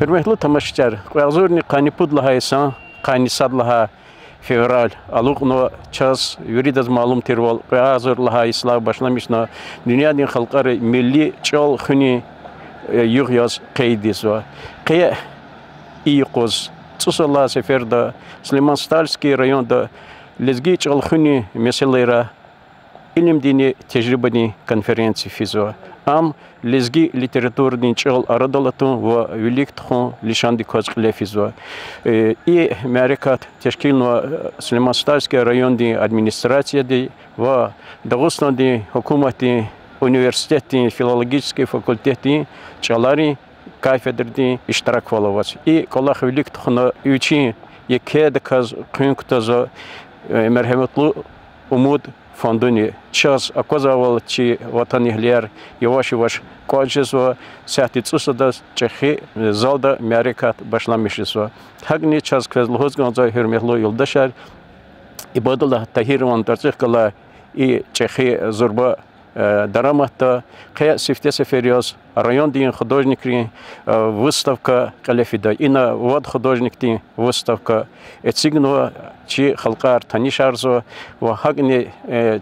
Hürmetli tamaşaçılar, Qazurni qanipud laha isan, qanisad laha fevral, aluqno ças, yuridaz malum terval, Qazur laha islah başlamışna, dünyanın halkları milli çol xuni yuğyaz qeydis va. Qaya iyi qoz. Tsusalla seferde Süleyman Stalski rayonda lezgi çol xuni meselelere ilim dini tecrübeni konferansı fizo. Am lezgi literatурный чел арадалатун ва велик тхон лишанди козкле физо. И мерекат тешкилно Сулейман-Стальский районный администрация ва Дагестанный хукумати университети филологический факультети чалари кафедрди иштирак валавас. И колах велик тхона учи якед каз кунктазо мерхеметлу умуд фондуни час оказывал чи ватанихлер яваш качество сертицусадас чехи залда мерекат башламишисо хагни час квезлхозганза хермехло юлдашар ибадалла тахирован тарчихкала и чехи зурба дараматта қая сифте сефериос район дин художникри выставка калефида ина вод художниктин выставка эцигно чи халқар танишарзо ва хагни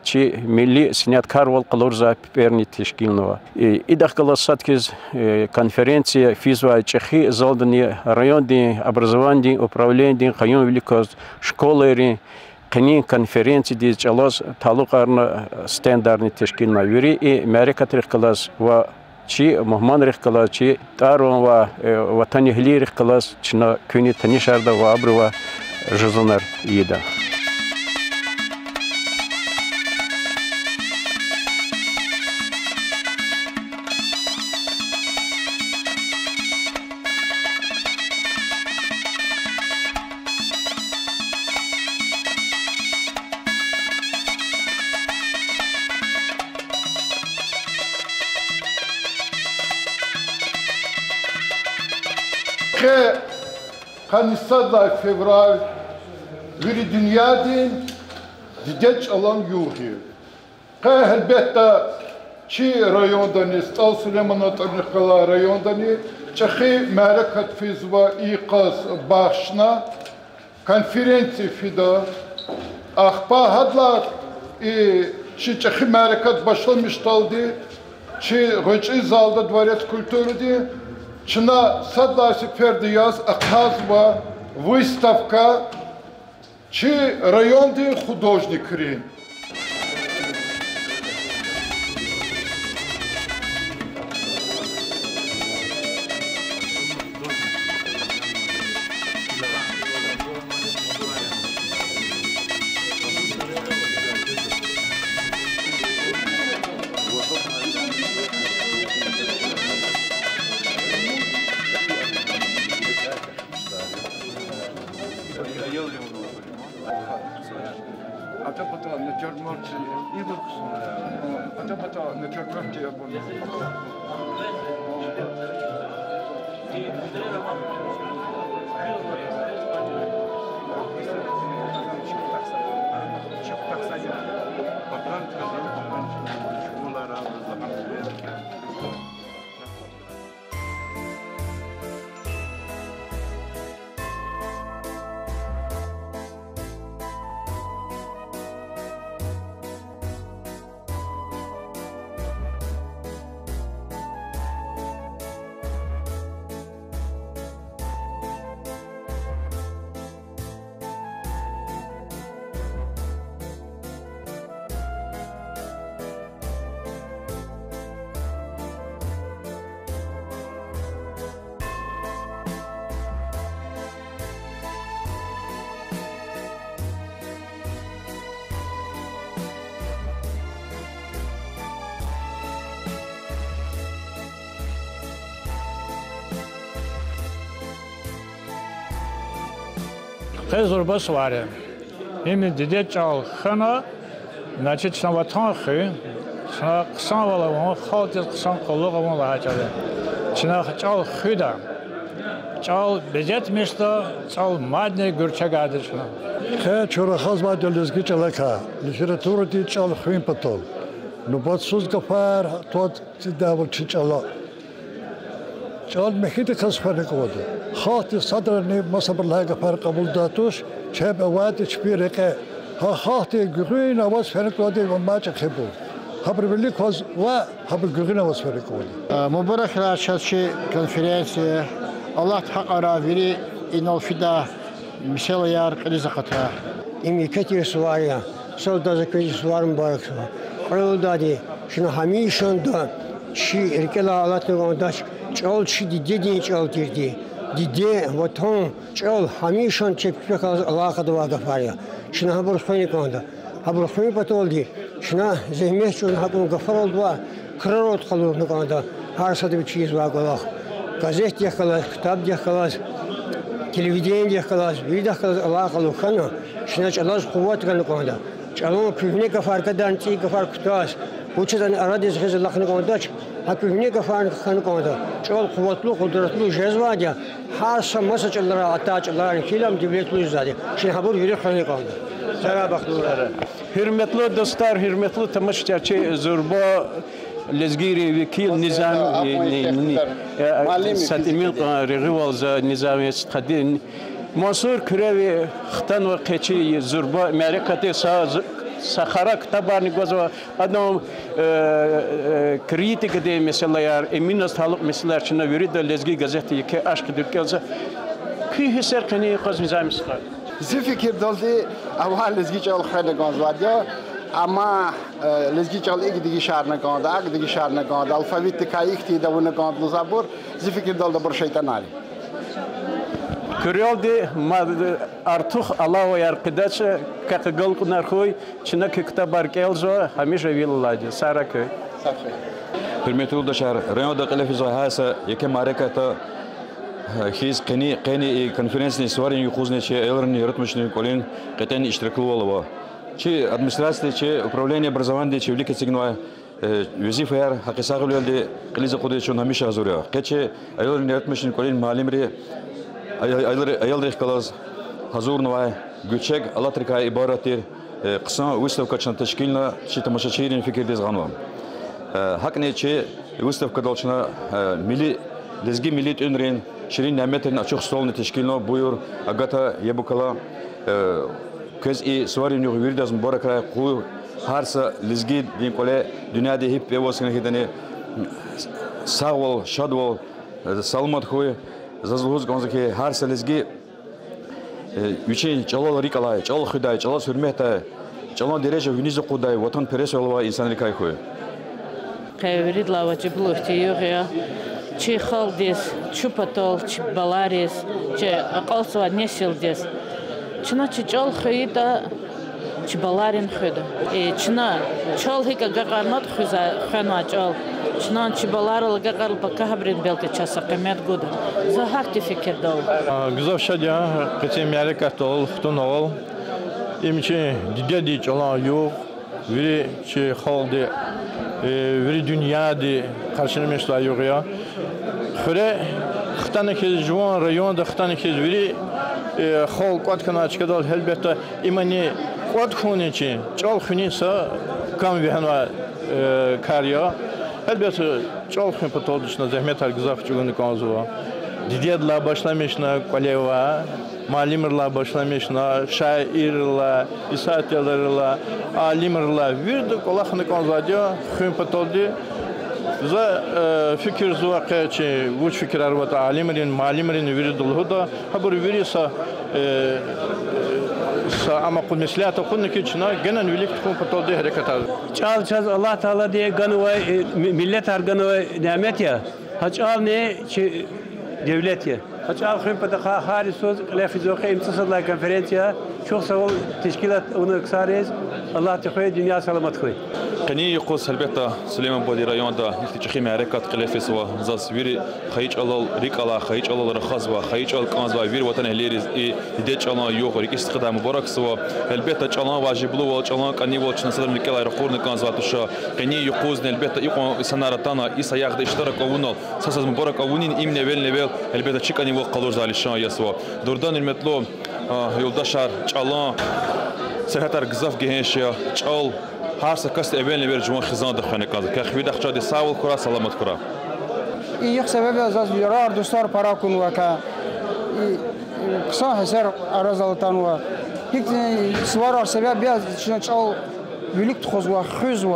чи милли синяткар вол қалурза перни тешкилнова идахкала саткиз конференция физва чехи залдани район дин образование управление қайон великоз школари Кни конференции диз чалос талуқарна стендарни тешкилна юри и мерекат рехкалас ва чи мухман рехкалас чи тарон ва ватани хли рехкалас чина күни танишарда ва абрува жузунар ида. Kanısadla fevral veri dünyadın dideç alan yuhi. Elbette çi rayondan istal Süleyman Atarnikala rayondan çahi merekat fizva iqas başna konferansı fida ahpa hadlar çi çahi merekat başlamıştaldı çi rıçı zalda dvaret kültürüdü Чина садласи пердияс аказва выставка чи районный художникри. Хезурба сваре. Ими диде чал хана, значит, шнаватан хы, шна вала халтис ксан колуга вон лачаде. Шна чал хыда. Чал бежет место, чал мадне гурчагады шна. Хэ чура хазба делезги чалака. Литература ди чал хын патол. Ну бат суз гафар тот давал чичала. چال مخیت خس فن کود خاط صدر نه مصبر لایگ فرق قبول داتوش چه بواد چپیره که ها خاط گرین آواز فن کود و ما چه خبر خبر بلی خواز و خبر گرین آواز فن کود مبارک راشدشی کنفرانسیه الله حق راویری اینال فدا میشل یار قلیز قطع این کتی سواریا سال داز کتی سوار مبارک سوار قرار دادی شنو همیشون داد شی ارکلا آلات نگانداش چال شی دیدی چال دیدی دیده و تون چال همیشون چپک از الله خدا غفاریا شنو هبر خونی کنده هبر خونی پتولدی شنو زحمت چون هبر غفار دوا قرار خلو نگاندا هر ساده چیز واقعا گازت یخلاص کتاب یخلاص تلویزیون یخلاص ویدیو خلاص الله خلو خنا شنو چالش قوت کنه کنده چالون پیونه کفار کدان چی کفار کتاس وچدان ارادیز خز الله نگانداش هکونه کفار خن کنده چال قوتلو قدرتلو جزواجا هر سمس چلرا اتاچ الله کیلم دیبلتلو زاده شنو هبر یری خنه کنده سلام بخلوره Hürmetli dostlar, hürmetli tamaşaçı Zurba Lezgiri Vekil Nizam Satimil Rivalza Nizami Stadin Mansur Kürevi Xtan ve Keçi Zurba Merekati Sakhara Ktabarni Gozva Adam kritik de mesela yar emin hastalık mesela çına verir de Lezgi gazete ki aşk dükkansa ki hisser kani qaz Nizami Stad زی فکر دالتی اول لزگی چال خیلی گانزوادیا اما لزگی چال یک دیگه شهر نگانده یک دیگه شهر نگانده الفابیت کایک تی دو نگاند لزابور زی فکر دالده بر شیطانی Körüldü artık Allah ve arkadaş kakıgal kunarkoy çına kıktabar kelzo hamişe villadı Saraköy. Hürmetli yoldaşlar, Reyon'da Kalefizo Hasa yeke marekata Хиз қани конференцияны сварен юхузне че элрни ратмышны колен кетен иштиракылы че администрация че управление образования че великий сигнал визифер хакисагылды кылиза куды чон хамиша азуря кече элрни ратмышны колен малимри аялдых калаз хазурнова гүчек алатрика ибаратир қысан выставкачна ташкилна че тамашачирин фикирдез ганва хакне че выставка должна мили Lezgi millet önrein Şirin Nemet'in açık stolunu teşkilini buyur agata yebukala köz suvarin yok virdaz mübaraka ku harsa lezgi din kole dünyada hep evosine gideni sağ ol şad ol salmat koy zazluz gonzaki harsa lezgi üçün çalal rikalay çalal xuday çalal hürmete çalal derece vinizi quday vatan peres olva insanlık ay koy Kayverid lavaçı buluhtiyor ya Чи халдес, чи потол, чи баларес, чи акалсова несилдес. Чина чи чол хида, чи баларин хида. И чина чол хика гакарнат хиза хана чол. Чина чи баларил гакарл пакабрин белте часа камет года. За харти фикер дол. Güzel şadya, kıtım yere katol, xtun ol. İmçi didedi çolan yok. Veri çi halde, veri dünyada karşına mesela yok ya. Xure xtane ki juan rayonda xtane ki veri xol qat kana çıkadal elbette imani qat xone çi çal xunisa kam vehna karya elbette çal xun patoluşna zahmet al gızaf çugunu kanzuva didiyadla başlamışna koleva malimirla başlamışna şairla isatyalarla alimirla virdu kolahını kanzadya xun patoldi za fikir zuaqe çi vuç fikir arvat alimrin malimrin virdul huda habur virisa sa ama kul mislata kunna ki çna genen vilik tkun patoldi hareket al Çal çal Allah Teala diye ganı ve millet arganı ve nimet ya haçal ne çi devlet ya haçal hırpata hari söz lefizoke imtisalla konferansiya çok sağ ol teşkilat onu ksarez Allah tekoy dünya selamat koy قني يقص هالبيتا سليمان بودي رايون دا يختشخي معركة قلافي سوا زاس ويري خيج الله ريك الله خيج الله رخصوا خيج الله كانزوا وير وطن هليرز يدش الله يوخ ريك استخدام مبارك سوا هالبيتا الله واجب له والله كني والش نصدر من كلا يرقون كانزوا تشا قني يقوز هالبيتا يقوم سنارتنا إسا ياخد اشتراك أونال ساس مبارك أونين إم نبل هالبيتا شكاني والقلور زالشان يسوا دوردان المطلوب يولداشار الله سهتر قزاف جهنشيا چال هر سکست اول نبر جوان خزان دخانه کاز که خویده خچادی ساول کرا سلامت کرا یک سبب از یارار دوستار پارا کن و که کسان هزار ارزالتان و یک سوار سبب بیاد چون چال ولیک خوز و خوز و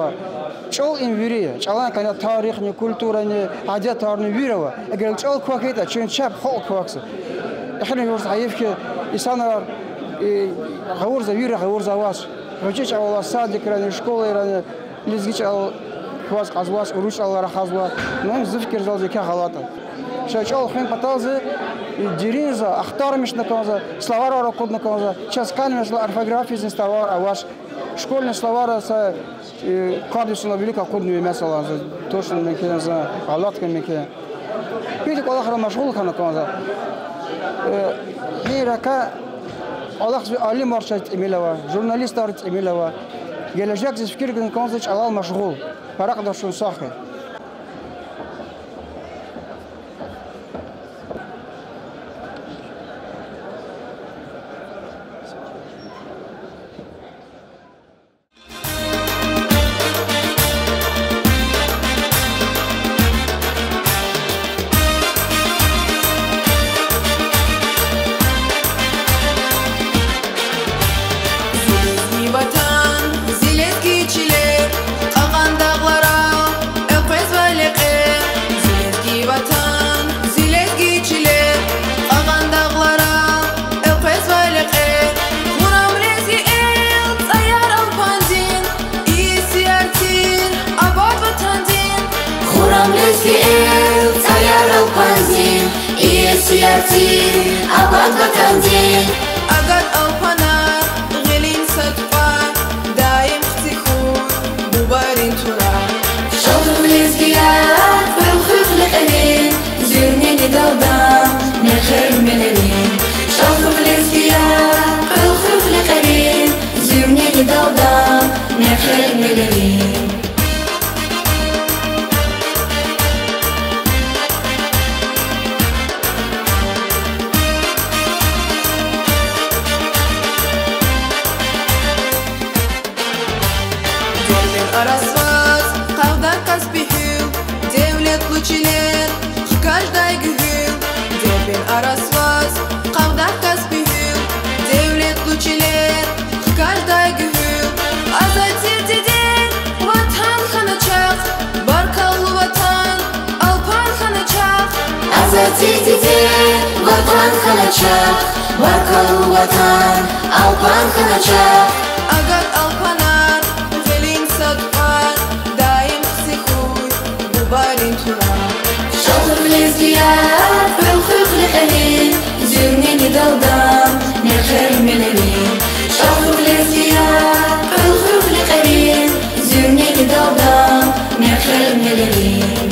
چال این ویریه چالان کنه تاریخ نی کلتور نی عادت تارنی ویره و اگر چال کوکیتا چون چپ خال کوکس احنا يورز عيف که إنسان غورز ویره غورز واس وجهش أول صادق راني شكول راني لزجش أول واس قزواس وروش الله رخازوا نعم زفكر زال ذكاء غلطة شايل خين بتازه ديرينزا اختار مش نكازا سلوار را كود نكازا چاس كان مثل орфография زنستوار أواش شكول سلوار س كارديس نبيلك كود نوي مثلا توش ممكن ز غلط كان ممكن بيجي كل آخر مشغول كنا كازا هي ركا الله عالم مرشد إميلوا جورناليست أرد إميلوا gelecek zifkir gün konseç alal meşgul. Parak da şun sahi. أبغى بتنزين أقعد أوبنا غلين صدقة دايم اختخون مبارين ترى شوط الازدياد بالخوف لقليل زيرني لدودام من خير مللين شوط الازدياد بالخوف لقليل زيرني لدودام من خير مللين Арасваз, қағда каспихил, девлет лучилер, каждай гюхил. Дербен арасваз, қағда каспихил, девлет лучилер, каждай гюхил. Азатир деден, ватан ханачақ, баркалу ватан, алпан ханачақ. Азатир деден, ватан ханачақ, баркалу ватан, алпан ханачақ. Агат алпанар, دايم سكوي مبارين ترى شاطر الازدياد بالخوف لقليل زيرني لدودام من خير مللين شاطر الازدياد بالخوف لقليل زيرني لدودام من خير مللين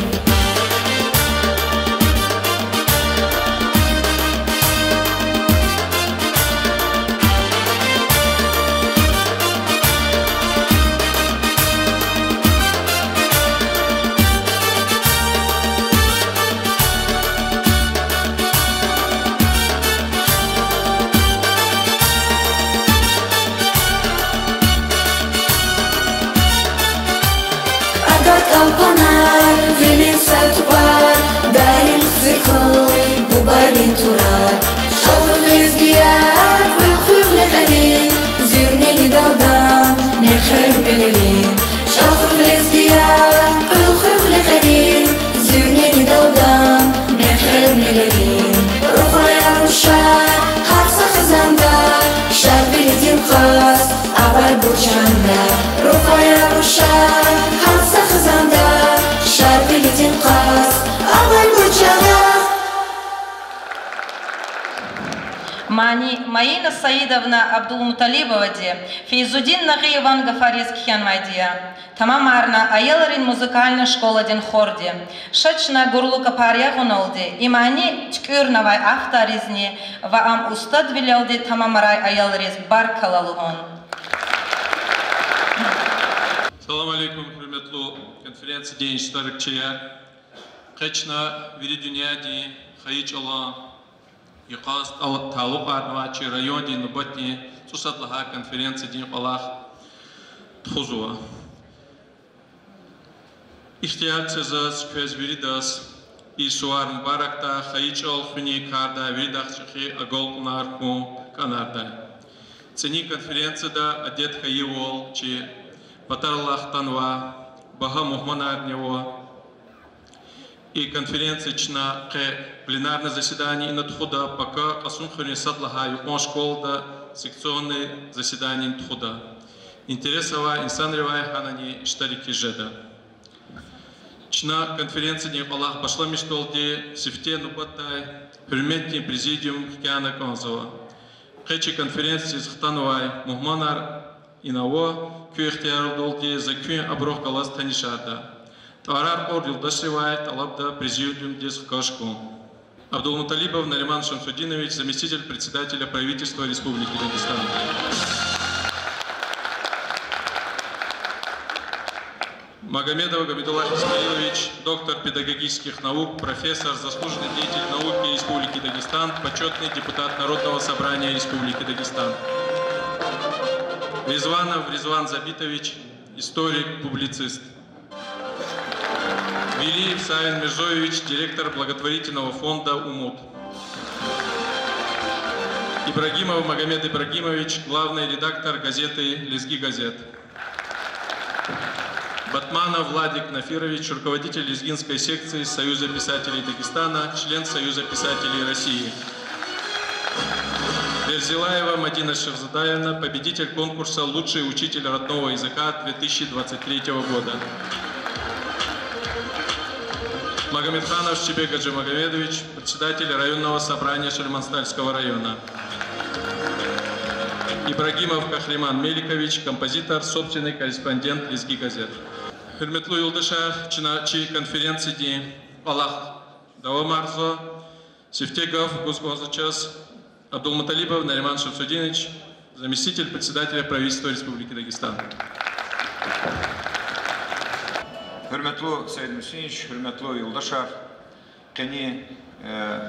القمر في السطوار دايم ذكري مبارين تراب شوط الازدياد والخوف لقليل زيرني لدودام من خير مللين شوط الازدياد والخوف لقليل زيرني لدودام من خير مللين رفايا رشاد حرص خزاندا شاب بلدين خاص أول برجاندا رفايا رشاد حرص خزاندا شاب بلدين خاص أول برجاندا Маина Саидовна Абдулмуталибоваде, Фейзудин Нагиеван Гафарийский хянмайдия, Тамамарна Аеларин музыкальная школа ден хорде, Шачна Гурлука Парьягуналде, Имани Ткюрнавай Ахтаризни, Ваам Устад Вилялде Тамамарай Аелариз Баркалалугон. Салам алейкум, хурметлу конференция День Старыкчая, Качна Виридюняди, Хаич Аллах, يقاس تعلقات مع ريون دي نبتني تصل لها كونفرنس دين الله تخزوا اختيار تزاز كوزبيريداس и суар мубаракта хаичал хуни карда видахчхи агол нарку канарда. Цени конференция да одет хаивол чи патарлах танва бага мухманар него и конференция чна пленарное заседание надхуда пока асунхуни садлаха юкон школда секционные заседания надхуда. Интересова инсан ревая ханани штарики жеда. Чна конференция не Аллах пошла мечтолде сифте нубатай хюрметни президиум Киана Конзова. Хэчи конференции захтанувай мухманар инаво кюхтяр долде за кюн аброх калас танишада. Таварар ор юлдашевай талабда президиум дес кашку. Абдулмуталибов Нариман Шамсудинович, заместитель председателя правительства Республики Дагестан. Магомедов Габидуллах Исмаилович, доктор педагогических наук, профессор, заслуженный деятель науки Республики Дагестан, почетный депутат Народного собрания Республики Дагестан. Резванов Резван Забитович, историк, публицист. Велиев Савин Мирзоевич, директор благотворительного фонда «Умут». Ибрагимов Магомед Ибрагимович, главный редактор газеты «Лезги газет». Батманов Владик Нафирович, руководитель лезгинской секции Союза писателей Дагестана, член Союза писателей России. Берзилаева Мадина Шевзадаевна, победитель конкурса «Лучший учитель родного языка» 2023 года. Магомедханов Шчебек Гаджимагомедович, председатель районного собрания Шельманстальского района. Ибрагимов Кахриман Меликович, композитор, собственный корреспондент «Лезги газет». Хурметлу юлдаша чиначи конференции ди Аллах Давамарзо, Севтегов Гузгозачас, Абдулмуталибов Нариман Шамсудинович, заместитель председателя правительства Республики Дагестан. Хурметлу Саид Мусинович, хурметлу юлдаша, кени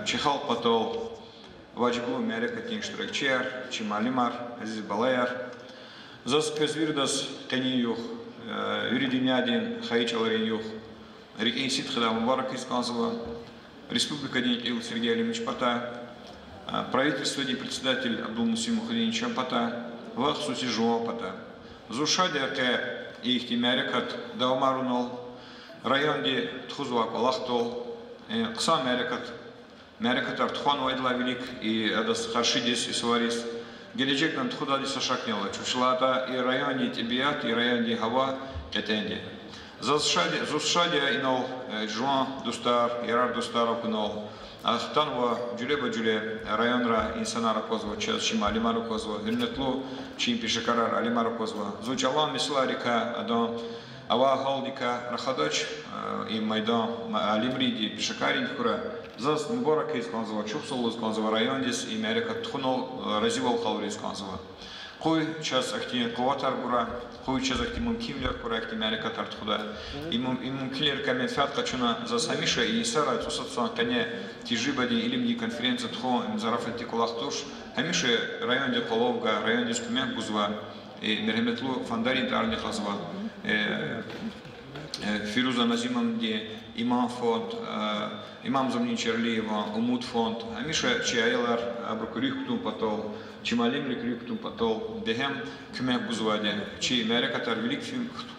чихал потол Ваджибу Мерека Тинштракчер, Чималимар, Азиз Балаяр, Зас Казвирдас Каниюх, Юридинядин, Хаичаларин Юх, Рикей Ситхада Мубарак Исканзова, Республика Денег Сергей Алимович Пата, правительство председатель Абдулмусим Мухадинович Пата, Вах Сусижуа Пата, Зушадя Ке Ихти Мерекат Даумарунол, район де Тхузвак Аллахтол, Кса Мерекат, Мерекат Артхон Вайдла Велик и Адас Харшидис и Саварис, Геледжек нам Тхудади Сашакнела, Чушлата и районе Тибият и районе Хава Кетенди. Зусшадя инол Жуан Дустар, Ярар Дустаров инол, Ахтанва Джулеба Джуле, районра Инсанара Козва, Час Чима Алимару Козва, Вильнетлу Чим Пишакарар Алимару Козва, Зучалан Мисларика Адон, Ава Халдика Рахадач и Майдан Алимриди Пишакарин Хура, Зас Мборака из Конзова, Чупсул из Конзова райондис и Мерика Тхунол Разивал Халри из Конзова. Хуй час активен Куатар Бура, хуй час активен Кимлер Кура, активен Мерика Тартхуда. Имум Килер Камен Фят Качуна за Самиша и Сара Тусатсон Кане Тижибади Илимни конференция Тхо Зарафа Тикулахтуш, Хамише район де Коловга, район де Скумяк Гузва и Мерхеметлу Фандарин Тарни Хазва. Фируза Назимам де Имам фонд, Имам Замнин Черлиева, Умут фонд, Амиша Чиайлар, Абрукурих Ктум Патол, Чималим Ликрих Ктум Патол, Дехем Кюмек Гузваде, Чи Мерекатар Велик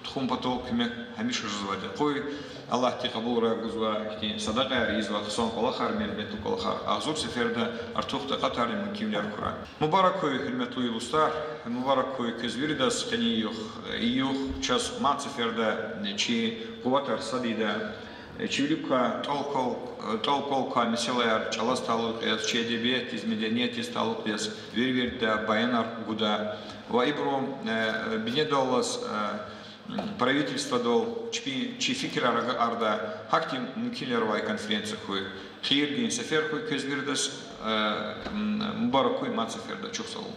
Тхум Патол Кюмек Амиша Жузваде. Хой Аллах Тихабура Гузва, Садака Изва, Сон Колахар, Мербету Колахар, Азур Сеферда, Артухта Катари Мукимляр Кура. Мубаракой Хельмету Илустар, Мубаракой Кезвиридас Каниюх, Июх, Час Мацеферда, Чи Куатар Садида, Чивлипка толколка Миселяр, Чаласталук, Чедебет, из Медианети Сталук, Верверда, Баянар Гуда, Ваибру, Бенедолас, правительство дол, Чификера Арда, Хактим Мукилеровой конференции хуй, Хиргин Сефер хуй Кезвирдас, Мубаракуй Мацеферда, Чупсалу.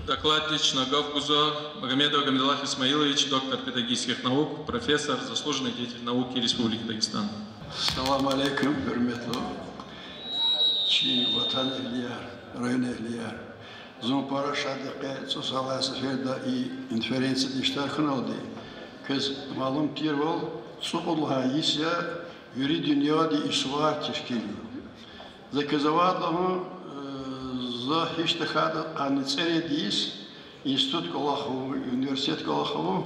Докладчик Нагавгузо Магомедов Гамидуллах Исмаилович, доктор педагогических наук, профессор, заслуженный деятель науки Республики Дагестан. Салам алейкум, хурметлу. Чи ватан элияр, район элияр. Зумпара шадыке Сусала Сеферда и конференция Диштар Хналди. Kız malum tirval suqulha yisya yuri dünyada işvar teşkil. Zakezavadlahu za hiç tehada qanitsere dis institut kolahu üniversitet kolahu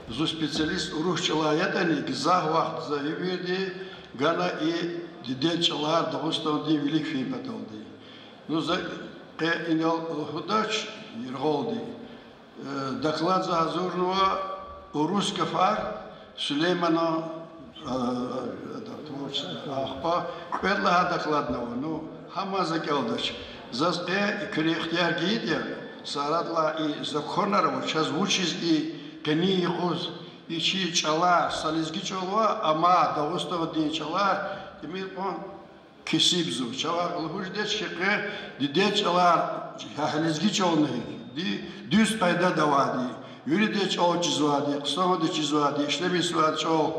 zu specialist ruhçalayatani gizah vaqt za yürüdü gana didelçalar Dağıstan'da velik film patoldu. Ну за инал худач Ерголди доклад за Азурного русский фар Сулеймана Ахпа педлага докладного. Ну хама закелдач. Засте крехтяр гидя сарадла и законаров час учиз и кени хуз и чи чала сализги чала ама Дağıstan'da чала имел он Kesibzu, çavak lühujdet şekre, didet çalar, halizgi çalnı, düz payda davadi, yürüde çal çizvadi, kısama da çizvadi, işlebi sıvat çal,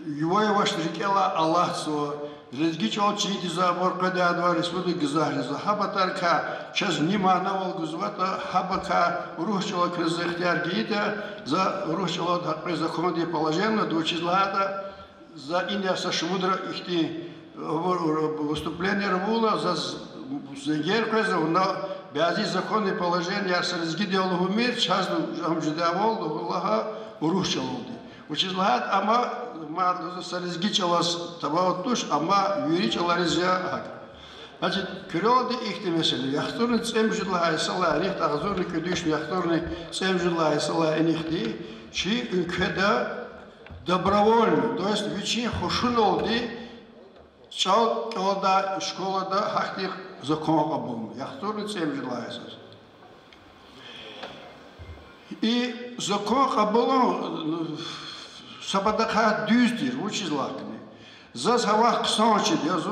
yuvaya başlarikela Allah so, rezgi çal çiğdi zabor kada advar respublik gizahriza, habatar ka, çaz nimana ol guzvata, habaka, ruh çala krizi ihtiyar giyde, za ruh çala hakkı za komadiye положено, до числата, за индиаса шмудра ихти, выступление Рвула за Герквеза, на бязи законы положения арсализги диалогу мир, часто амжидавол, Аллаха урушчалолды. Учизлагат, ама арсализги чалас табаот туш, ама юри чаларизя хак. Значит, кюрёды ихти месели, яхтурны цемжидлага исала, рихт агзурны кюдиш, яхтурны цемжидлага исала энихти, чи ülkede добровольно, то есть вечи хушун олды, Çal kalada şkolada hakik zakon kabul. Yaxtırlı cemcilayısız. İ zakon kabulun sabadaka düzdür. Bu çizlakni. Zaz hava kısa açıd yazı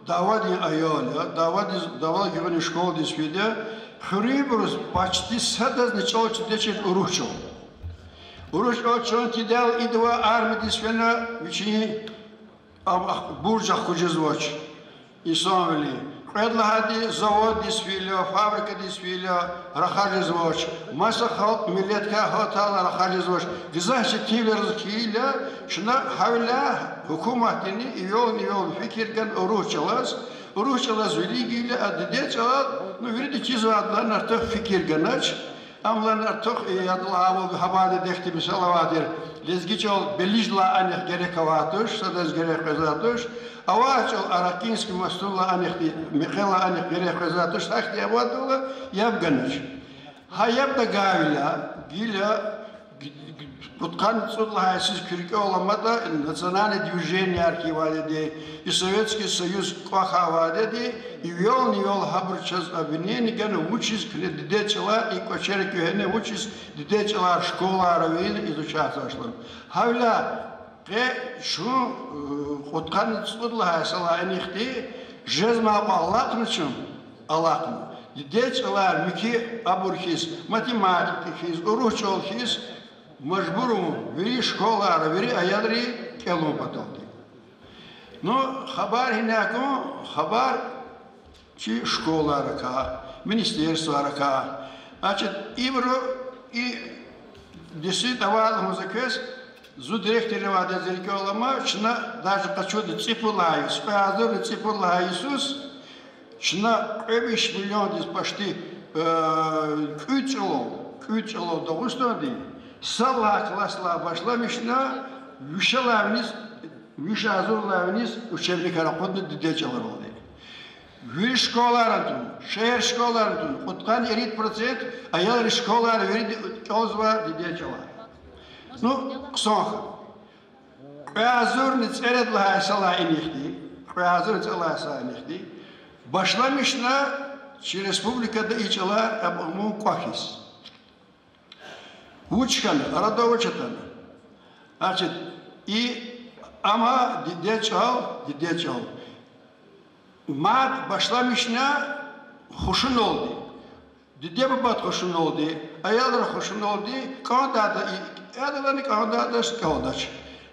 davadi ayol ya davadi gibi şkol disfide. Хрибрус почти садазны чалчы дечет уручо. Уруч очон тидел и два армии дисфена вичини буржа худжизвоч исамли предлагади завод дисфилио фабрика дисфилио рахаджизвоч маса халк миллетка хотал рахаджизвоч гизахчи тивлерзкиля шна хавла hükümetini yol fikirgen uruçalaz велигиyle adedecağız nu verdi çizadlar artık fikirgenaç amlan artık yadlağı habade dehti misalavadir lezgiçol belizla anih gerekavatuş sadaz gerekavatuş avaçol arakinski mastulla anih Mikhaila anih gerekavatuş takti avadulla yapganaç hayap da gavila gila Путкан Цудлахай сіз күрке оламада национальное движение архивалиде и Советский Союз квахавалиде и вел хабрчас обвинение гана учись дедечела и кочеры кюхене учись дедечела школа равин изучаться шлам. Хавля пе шу Путкан Цудлахай сала энихти жезма Аллахнычым Аллахны дедечела мики абурхис математикхис уручолхис Мажбуру вери школа, вери аядри келу потолки. Но хабар хиняку, хабар чи школа рака, министерство рака. Значит, ибро и действительно музыкес зу директор вада зеркалама, чна даже качуды ципулай, спазор ципулай Иисус, чна 5 миллион дис почти кючело Дагыстанды. Сала классла башламышна вишалавниз вишазурлавниз учебник араходны дедечалар болды. Вир школарантун, шehir школарантун, уткан 50% аял школар верди озва дедечалар. Ну, ксоха. Азурниц эредла сала инихти, азурниц сала инихти. Башламышна через республикада ичалар абуму квахис. Учканы, родовочатаны. Значит, и ама дедечал. Мат башламышна хушун олды. Деде бабат хушун олды, аялдар хушун олды, кандада, ядаланы кандада скалдач.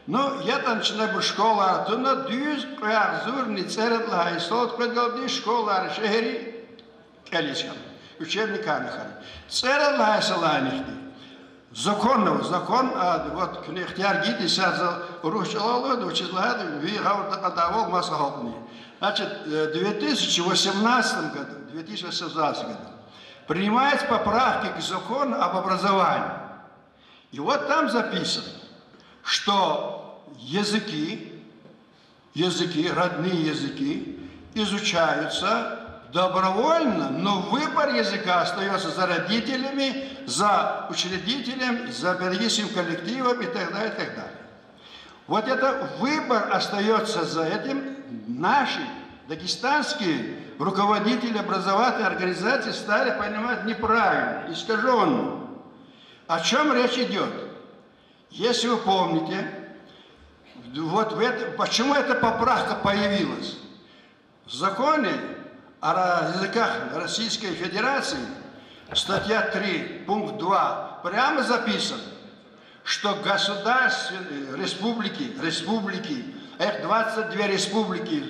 Но я танчина bu şkolarına düz koyar zurni ceredla istot pedaldi şkolar şehri kelişkan. Учебник анхан. Ceredla salanihdi. законного, закон, вот кнехтяр гиди сазал урушалало, учезлад, ви гаурда кадавол масахални. Значит, в 2018 году принимается поправки к закону об образовании. И вот там записано, что языки, родные языки изучаются добровольно, но выбор языка остается за родителями, за учредителем, за педагогическим коллективом и так далее, и так далее. Вот это выбор остается за этим. Наши дагестанские руководители образовательной организации стали понимать неправильно, искаженно. О чем речь идет? Если вы помните, вот почему эта поправка появилась? В законе о языках Российской Федерации, статья 3, пункт 2, прямо записано, что государственные республики, их 22 республики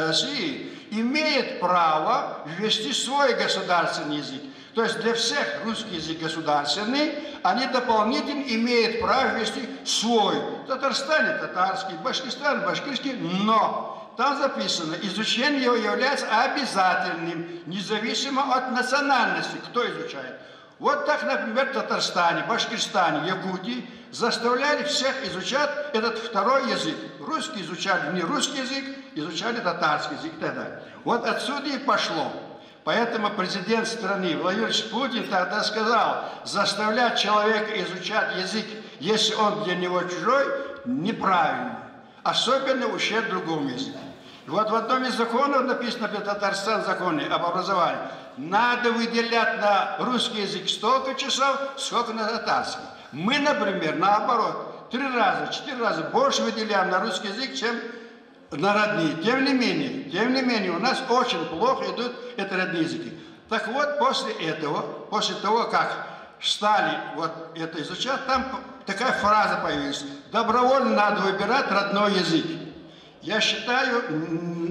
России, имеют право ввести свой государственный язык. То есть для всех русский язык государственный, они дополнительно имеют право ввести свой. В Татарстане татарский, в Башкирстане башкирский, но там записано, изучение его является обязательным, независимо от национальности, кто изучает. Вот так, например, в Татарстане, Башкирстане, Якутии заставляли всех изучать этот второй язык. Русские изучали не русский язык, изучали татарский язык и так далее. Вот отсюда и пошло. Поэтому президент страны Владимир Путин тогда сказал, заставлять человека изучать язык, если он для него чужой, неправильно. Особенно ущерб другому языку. Вот в одном из законов написано, в Татарстан законе об образовании, надо выделять на русский язык столько часов, сколько на татарский. Мы, например, наоборот, 3 раза, 4 раза больше выделяем на русский язык, чем на родные. Тем не менее, у нас очень плохо идут эти родные языки. Так вот, после этого, после того, как стали вот это изучать, там такая фраза появилась. Добровольно надо выбирать родной язык. Я считаю,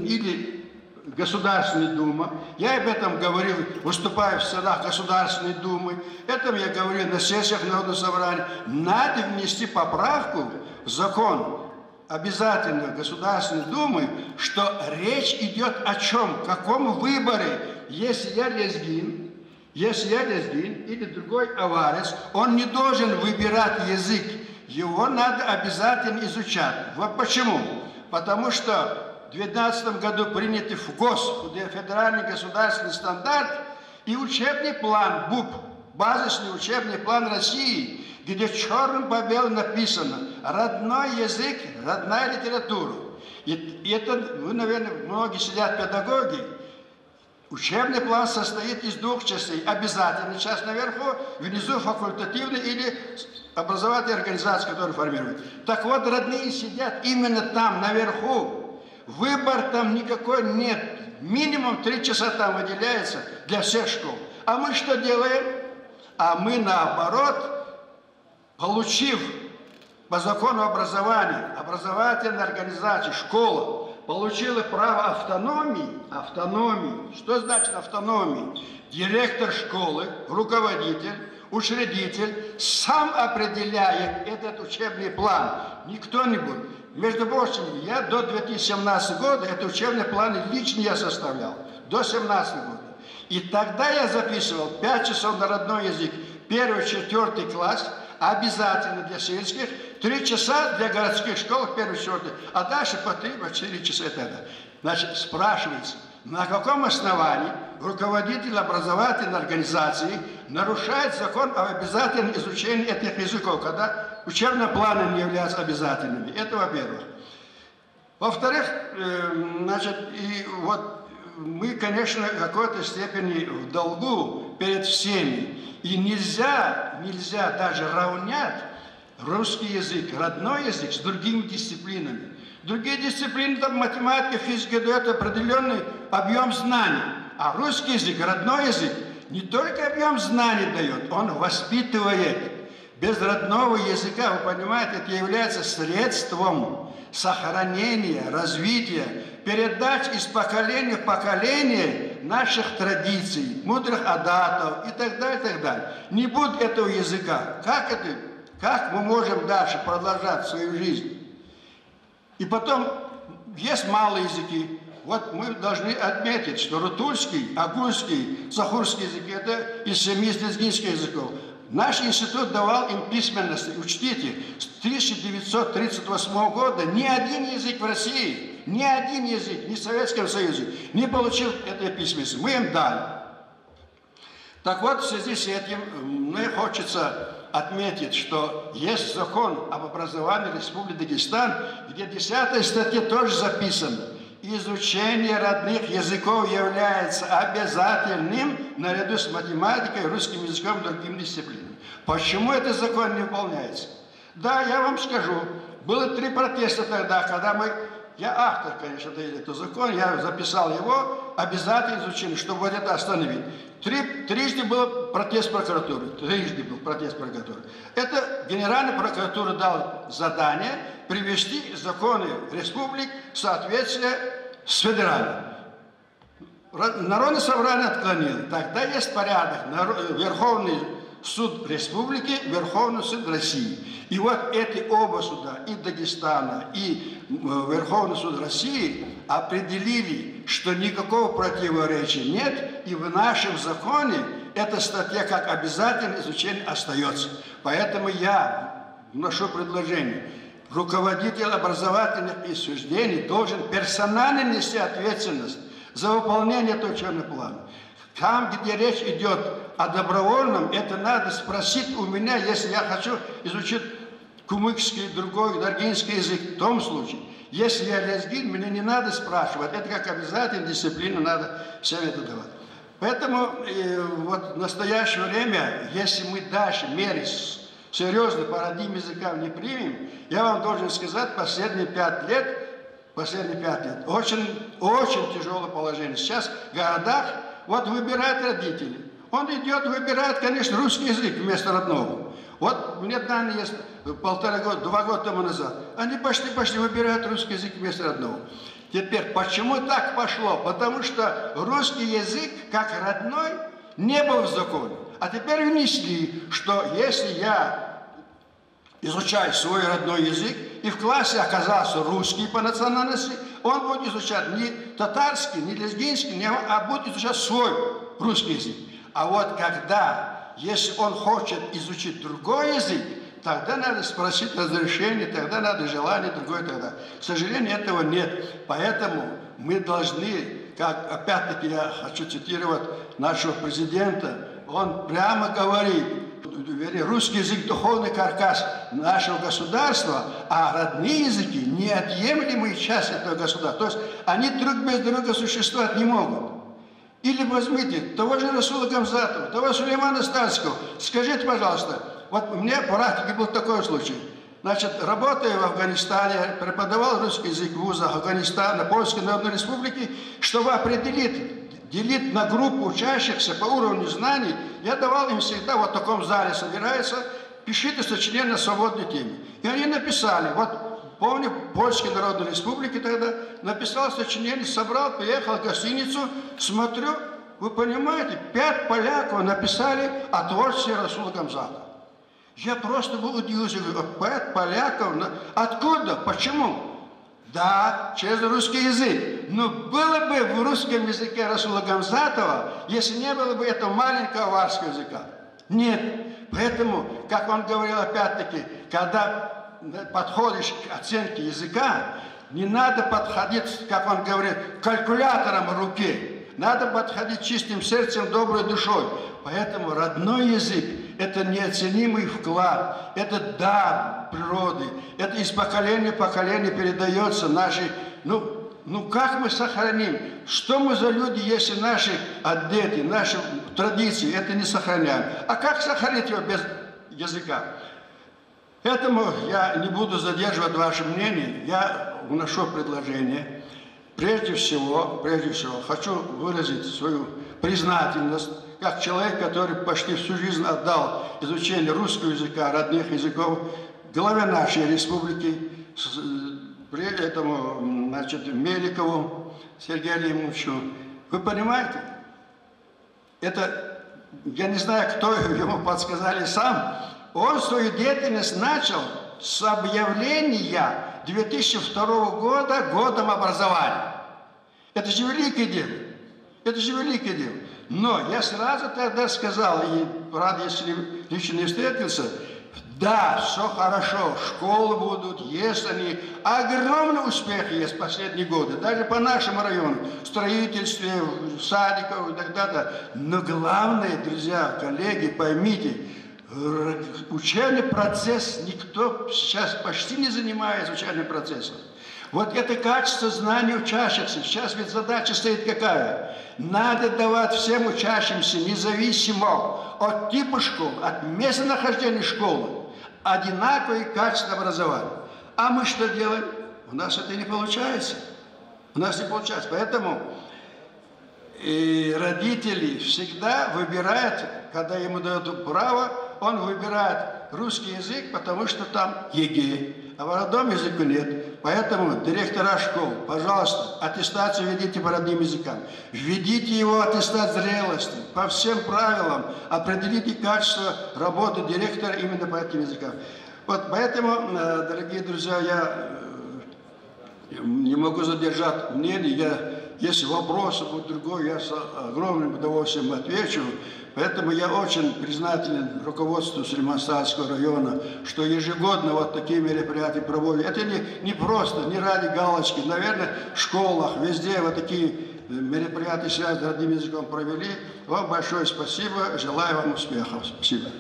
или Государственная Дума, я об этом говорил, выступая в садах Государственной Думы, это я говорил на сессиях Народного собрания, надо внести поправку в закон обязательно Государственной Думы, что речь идет о чем, каком выборе, если я лезгин или другой аварец, он не должен выбирать язык, его надо обязательно изучать. Вот почему? Потому что в 2012 году принятый в ГОС, федеральный государственный стандарт, и учебный план БУП, базисный учебный план России, где черным по белому написано родной язык, родная литература. И это, вы, наверное, многие сидят педагоги. Учебный план состоит из 2 частей. Обязательная часть наверху, внизу факультативный или образовательная организация, которая формирует. Так вот, родные сидят именно там, наверху. Выбор там никакой нет. Минимум 3 часа там выделяется для всех школ. А мы что делаем? А мы наоборот, получив по закону образования, образовательная организация, школа, получила право автономии. Что значит автономии? Директор школы, руководитель, учредитель сам определяет этот учебный план. Не кто-нибудь. Между прочим, я до 2017 года этот учебный план лично я составлял. До 2017 года. И тогда я записывал 5 часов на родной язык, 1-4 класс, обязательно для сельских, 3 часа для городских школ, 1-4, а дальше по 3-4 часа и так далее. Значит, спрашивается, на каком основании руководитель образовательной организации нарушает закон об обязательном изучении этих языков, когда учебные планы не являются обязательными. Это во-первых. Во-вторых, значит, и вот мы, конечно, в какой-то степени в долгу перед всеми. И нельзя даже равнять русский язык, родной язык с другими дисциплинами. Другие дисциплины, там математика, физика дают определенный объем знаний. А русский язык, родной язык, не только объем знаний дает, он воспитывает. Без родного языка, вы понимаете, это является средством сохранения, развития, передачи из поколения в поколение наших традиций, мудрых адатов и так далее, и так далее. Не будет этого языка. Как мы можем дальше продолжать свою жизнь? И потом, есть малые языки. Вот мы должны отметить, что рутульский, агульский, сахурский языки – это из 7 лезгинских языков. Наш институт давал им письменность. Учтите, с 1938 года ни один язык в России, ни один язык, ни в Советском Союзе не получил этой письменности. Мы им дали. Так вот, в связи с этим мне хочется отметить, что есть закон об образовании Республики Дагестан, где в 10 статье тоже записано: изучение родных языков является обязательным наряду с математикой, русским языком и другими дисциплинами. Почему этот закон не выполняется? Да, я вам скажу, было 3 протеста тогда, когда я автор, конечно, этого закона, я записал его, обязательно изучение, чтобы вот это остановить. Трижды был протест прокуратуры, Это Генеральная прокуратура дала задание привести законы республик в соответствие с федеральным. Народное собрание отклонило. Тогда есть порядок. Верховный суд республики, Верховный суд России. И вот эти оба суда, и Дагестана, и Верховный суд России, определили, что никакого противоречия нет, и в нашем законе эта статья как обязательное изучение остается. Поэтому я вношу предложение. Руководитель образовательных учреждений должен персонально нести ответственность за выполнение этого учебного плана. Там, где речь идет о добровольном, это надо спросить у меня, если я хочу изучить кумыкский, другой, даргинский язык, в том случае. Если я лезгин, мне не надо спрашивать. Это как обязательно дисциплину надо всем это давать. Поэтому вот в настоящее время, если мы дальше меры серьезно парадигму языка не примем, я вам должен сказать, последние 5 лет, очень тяжелое положение. Сейчас в городах вот выбирают родители. Он идет, выбирает, конечно, русский язык вместо родного. Вот у меня данные есть 1,5 года, 2 года тому назад. Они пошли выбирают русский язык вместо родного. Теперь, почему так пошло? Потому что русский язык, как родной, не был в законе. А теперь внесли, что если я изучаю свой родной язык, и в классе оказался русский по национальности, он будет изучать не татарский, не лезгинский, а будет изучать свой русский язык. А вот когда, если он хочет изучить другой язык, тогда надо спросить разрешение, тогда надо желание другое тогда. К сожалению, этого нет. Поэтому мы должны, как опять-таки я хочу цитировать нашего президента, он прямо говорит, русский язык – духовный каркас нашего государства, а родные языки – неотъемлемая часть этого государства. То есть они друг без друга существовать не могут. Или возьмите того же Расула Гамзатова, того Сулеймана Стальского. Скажите, пожалуйста, вот у меня в практике был такой случай. Значит, работая в Афганистане, преподавал русский язык в вузах Афганистана, Польской Народной Республики, чтобы делить на группу учащихся по уровню знаний, я давал им всегда, вот в таком зале собираются, пишите сочинение на свободной теме. И они написали, вот помню, Польской Народной Республики тогда, написал сочинение, собрал, приехал в гостиницу, смотрю, вы понимаете, 5 поляков написали о творчестве Расула Гамзатова. Я просто был удивлен, говорю, 5 поляков, откуда, почему? Да, через русский язык. Но было бы в русском языке Расула Гамзатова, если не было бы этого маленького аварского языка. Нет. Поэтому, как он говорил опять-таки, когда подходишь к оценке языка, не надо подходить, как он говорит, калькулятором в руке. Надо подходить чистым сердцем, доброй душой. Поэтому родной язык – это неоценимый вклад, это дар природы, это из поколения в поколение передается нашей, ну как мы сохраним? Что мы за люди, если наши адеты, наши традиции это не сохраняем? А как сохранить его без языка? Поэтому я не буду задерживать ваше мнение, я вношу предложение. Прежде всего, хочу выразить свою признательность, как человек, который почти всю жизнь отдал изучению русского языка, родных языков, главе нашей республики, при этом, значит, Меликову Сергею Алимовичу, Вы понимаете? Это, я не знаю, кто ему подсказали сам. Он свою деятельность начал с объявления 2002 года годом образования. Это же великое дело. Это же великое дело. Но я сразу тогда сказал, и правда, если лично не встретился, да, все хорошо, школы будут, есть они. Огромный успех есть в последние годы, даже по нашему району, в строительстве, в садиках и так далее. Но главное, друзья, коллеги, поймите, учебный процесс, никто сейчас почти не занимается учебным процессом. Вот это качество знаний учащихся. Сейчас ведь задача стоит какая? Надо давать всем учащимся, независимо от типа школы, от местонахождения школы, одинаковое качество образования. А мы что делаем? У нас это не получается. У нас не получается. Поэтому и родители всегда выбирают, когда ему дают право, он выбирает русский язык, потому что там ЕГЭ, а в родном языку нет. Поэтому директора школ, пожалуйста, аттестацию ведите по родным языкам. Введите его аттестат зрелости по всем правилам, определите качество работы директора именно по этим языкам. Вот поэтому, дорогие друзья, я не могу задержать мнение. Если вопросы будут другой, я с огромным удовольствием отвечу. Поэтому я очень признателен руководству Сулейман-Саратовского района, что ежегодно вот такие мероприятия проводят. Это не просто, не ради галочки. Наверное, в школах, везде вот такие мероприятия, связанные с родным языком, провели. Вам большое спасибо. Желаю вам успехов. Спасибо.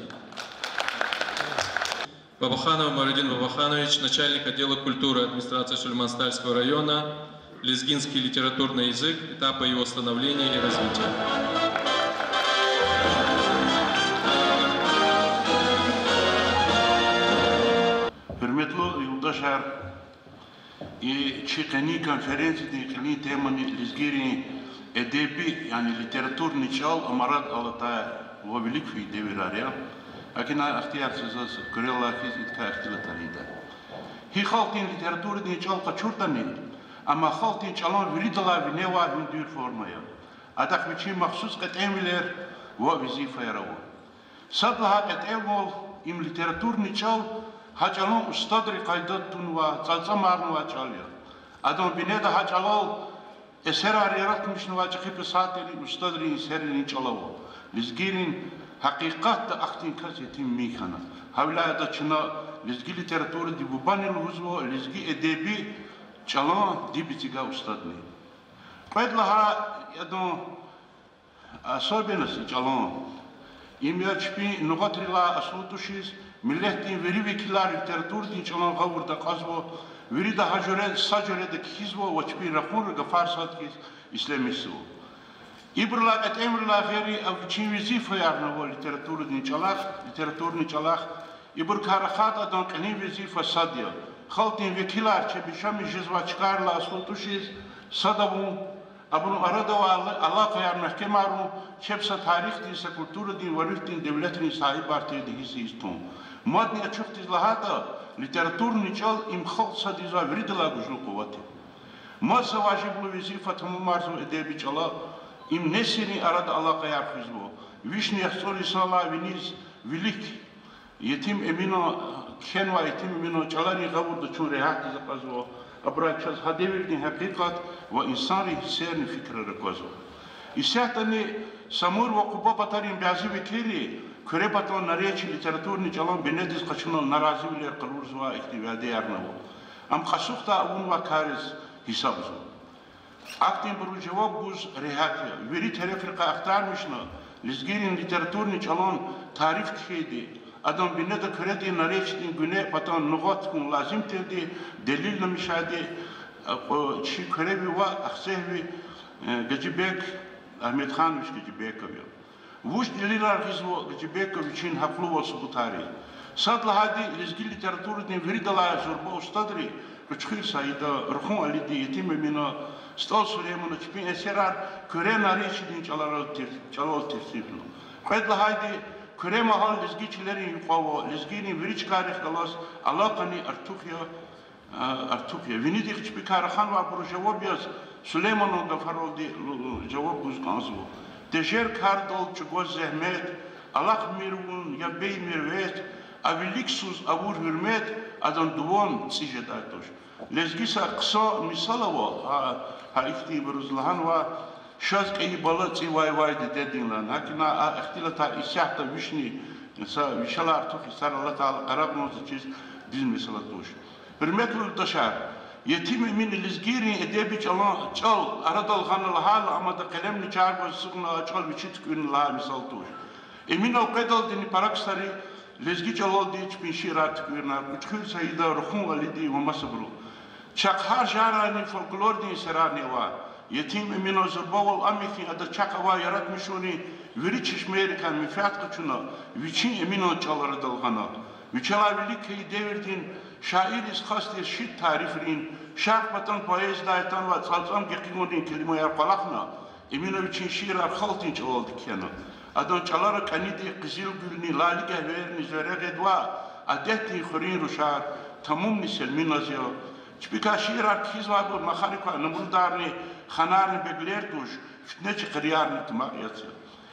Бабаханов Марудин Бабаханович, начальник отдела культуры администрации Сулейман-Саратовского района, лезгинский литературный язык, этапы его становления и развития. Hürmetli yoldaşlar, çıkani konferensiydi kılni temani lizgiri edebi yani literatürni çal amarat alata vabilik fi devirarya. Akina ihtiyarsız kurella fiz itka ihtilatarida. Hi haltin literatürni çal kaçurtani ama haltin çalan viridala vineva hündür formaya. Adak biçi mahsus kat emiler ve vizifa yaravu. Sadlaha kat emol im literatürni çal Haçalon ustadri kaydattun va çalsamarnu va çalya. Adam bineda haçalal eser yaratmışnu va çıkıp saateli ustadri eserini çalavo. Lizgirin hakikat da aktin kasetin mikana. Havla da çına lizgi literatürü di bubanil huzvo lizgi edebi çalan dibitiga ustadni. Pedlaha yadon asobenası çalan. İmyaçpi nugatrila aslutuşiz Milletin veri vekiller literatürün çalan kavurda kazvo, veri daha göre sacerede kizvo, vaçpi rakun gafarsat kiz İslamisu. İbrla et emrla veri avçin vizifa yarna o literatürün çalak, İbr karahat adan kani vizifa sadya. Haltin vekiller çebişami jizva çıkarla aslutuşiz sadabun. Abunu arada Allah kayar mehkemarun çepsa tarih dinse kulturu din varif din devletin sahip artığı dihisi iston. Madni açık dizlahata literatürni çal imkhal sadiza viridla güclü kuvveti. Masa vaciblu vizifa tamam arzu edebi çala im nesini arada Allah kayar hizbo. Vişni yahsoli sala viniz vilik yetim emino kenva yetim emino çalani gavurda çun rehat dizapazvo. Abrakçaz hadevirdin hakikat ve insani hisserini fikre rekvazo. İsyahtani samur ve kuba patarin biazi vekili köre patan nariyeçi literatürni çalan benediz kaçınol narazi bilir kaluruz ve iktivade yarnavo. Am kasukta avun ve kariz hisabzo. Aktin buru cevap buz rehatya. Veri terefrika aktarmışna. Lizgirin literatürni çalan tarif kedi. Adam binne de kredi nareçtin güne patan nugat kun lazım tedi delil namişadi çi krevi va aksehvi Gacibek Ahmet Khan viş Gacibekov. Vuş delilar gizvo Gacibekov için haklı olsa bu tarih. Sadla hadi lizgi literatürden veri dalaya zorba ustadri küçük sayıda ruhun alidi yetim emina stal Süleyman çipin eserar köre nareçtin çalal tersifno. Pedla hadi köre mahal lizgiçilerin yuqavo, lizginin veri çıkarık kalas, alaqani artukya, артук я вини дих чпикарахан ва про жавоб яс Сулейман гафарол ди жавоб гуз канзу дежер кардол чгоз зехмет Аллах мирун я бей мирвет авиликсус авур хурмет адан дуон сижедатош лезгиса қсо мисалаво ифти брузлахан ва шаз кей бала ци вай дединлан хакина ихтилата исяхта вишни са вишала артук исар Аллах таала қараб ноз чиз диз мисалатош Hürmetli taşar, yetim emin ilizgiri edebi çalan çal aradal hanal hal ama da kalemni çağır ve sıkına çal biçit gün la misal tuş. Emin ol kadal dini paraksari lezgi çalal diye çpin şirat günler uçkul sayıda ruhun validi ve masabru. Çakhar jarani folklor din serani var. Yetim emin o zırbaval amikin adı çakava yaratmışuni veri çeşmeyeriken mifat kaçuna viçin emin o çal aradal hanal. Viçalabilik ki devirdin şair ishastir şit tarifrin şarpatan poez daytan ve salsam gekimunin kelimeye qalaqna Eminoviçin şiirar xaltin çalaldık yana adan çalara kanidi qizil gülni laliga verni zöregedva adeti xurin ruşar tamum niselmin azyo çpika şiirar kizva bu maharika namuldarni xanarni begler duş fitne çıqriyarni tmaqyatsı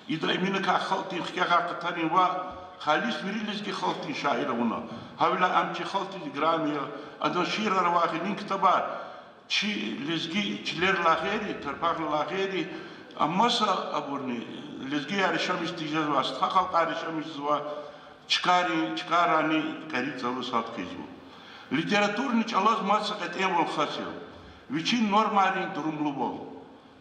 ida eminika xaltin xyaqa qatarin va خالص وريلز كي خلطي شاعر ونا هؤلاء أمشي خلطي جرامية أدون شير رواخين كتبار شي لزجي شلير لاخيري ترباخ لاخيري أمسا أبورني لزجي عرشامش تيجز واستخال عرشامش زوا چكاراني قريب زلو سات كيزو ليتراتور نيش الله ما سقط أول خاصية ويشين نورمالين درملوبال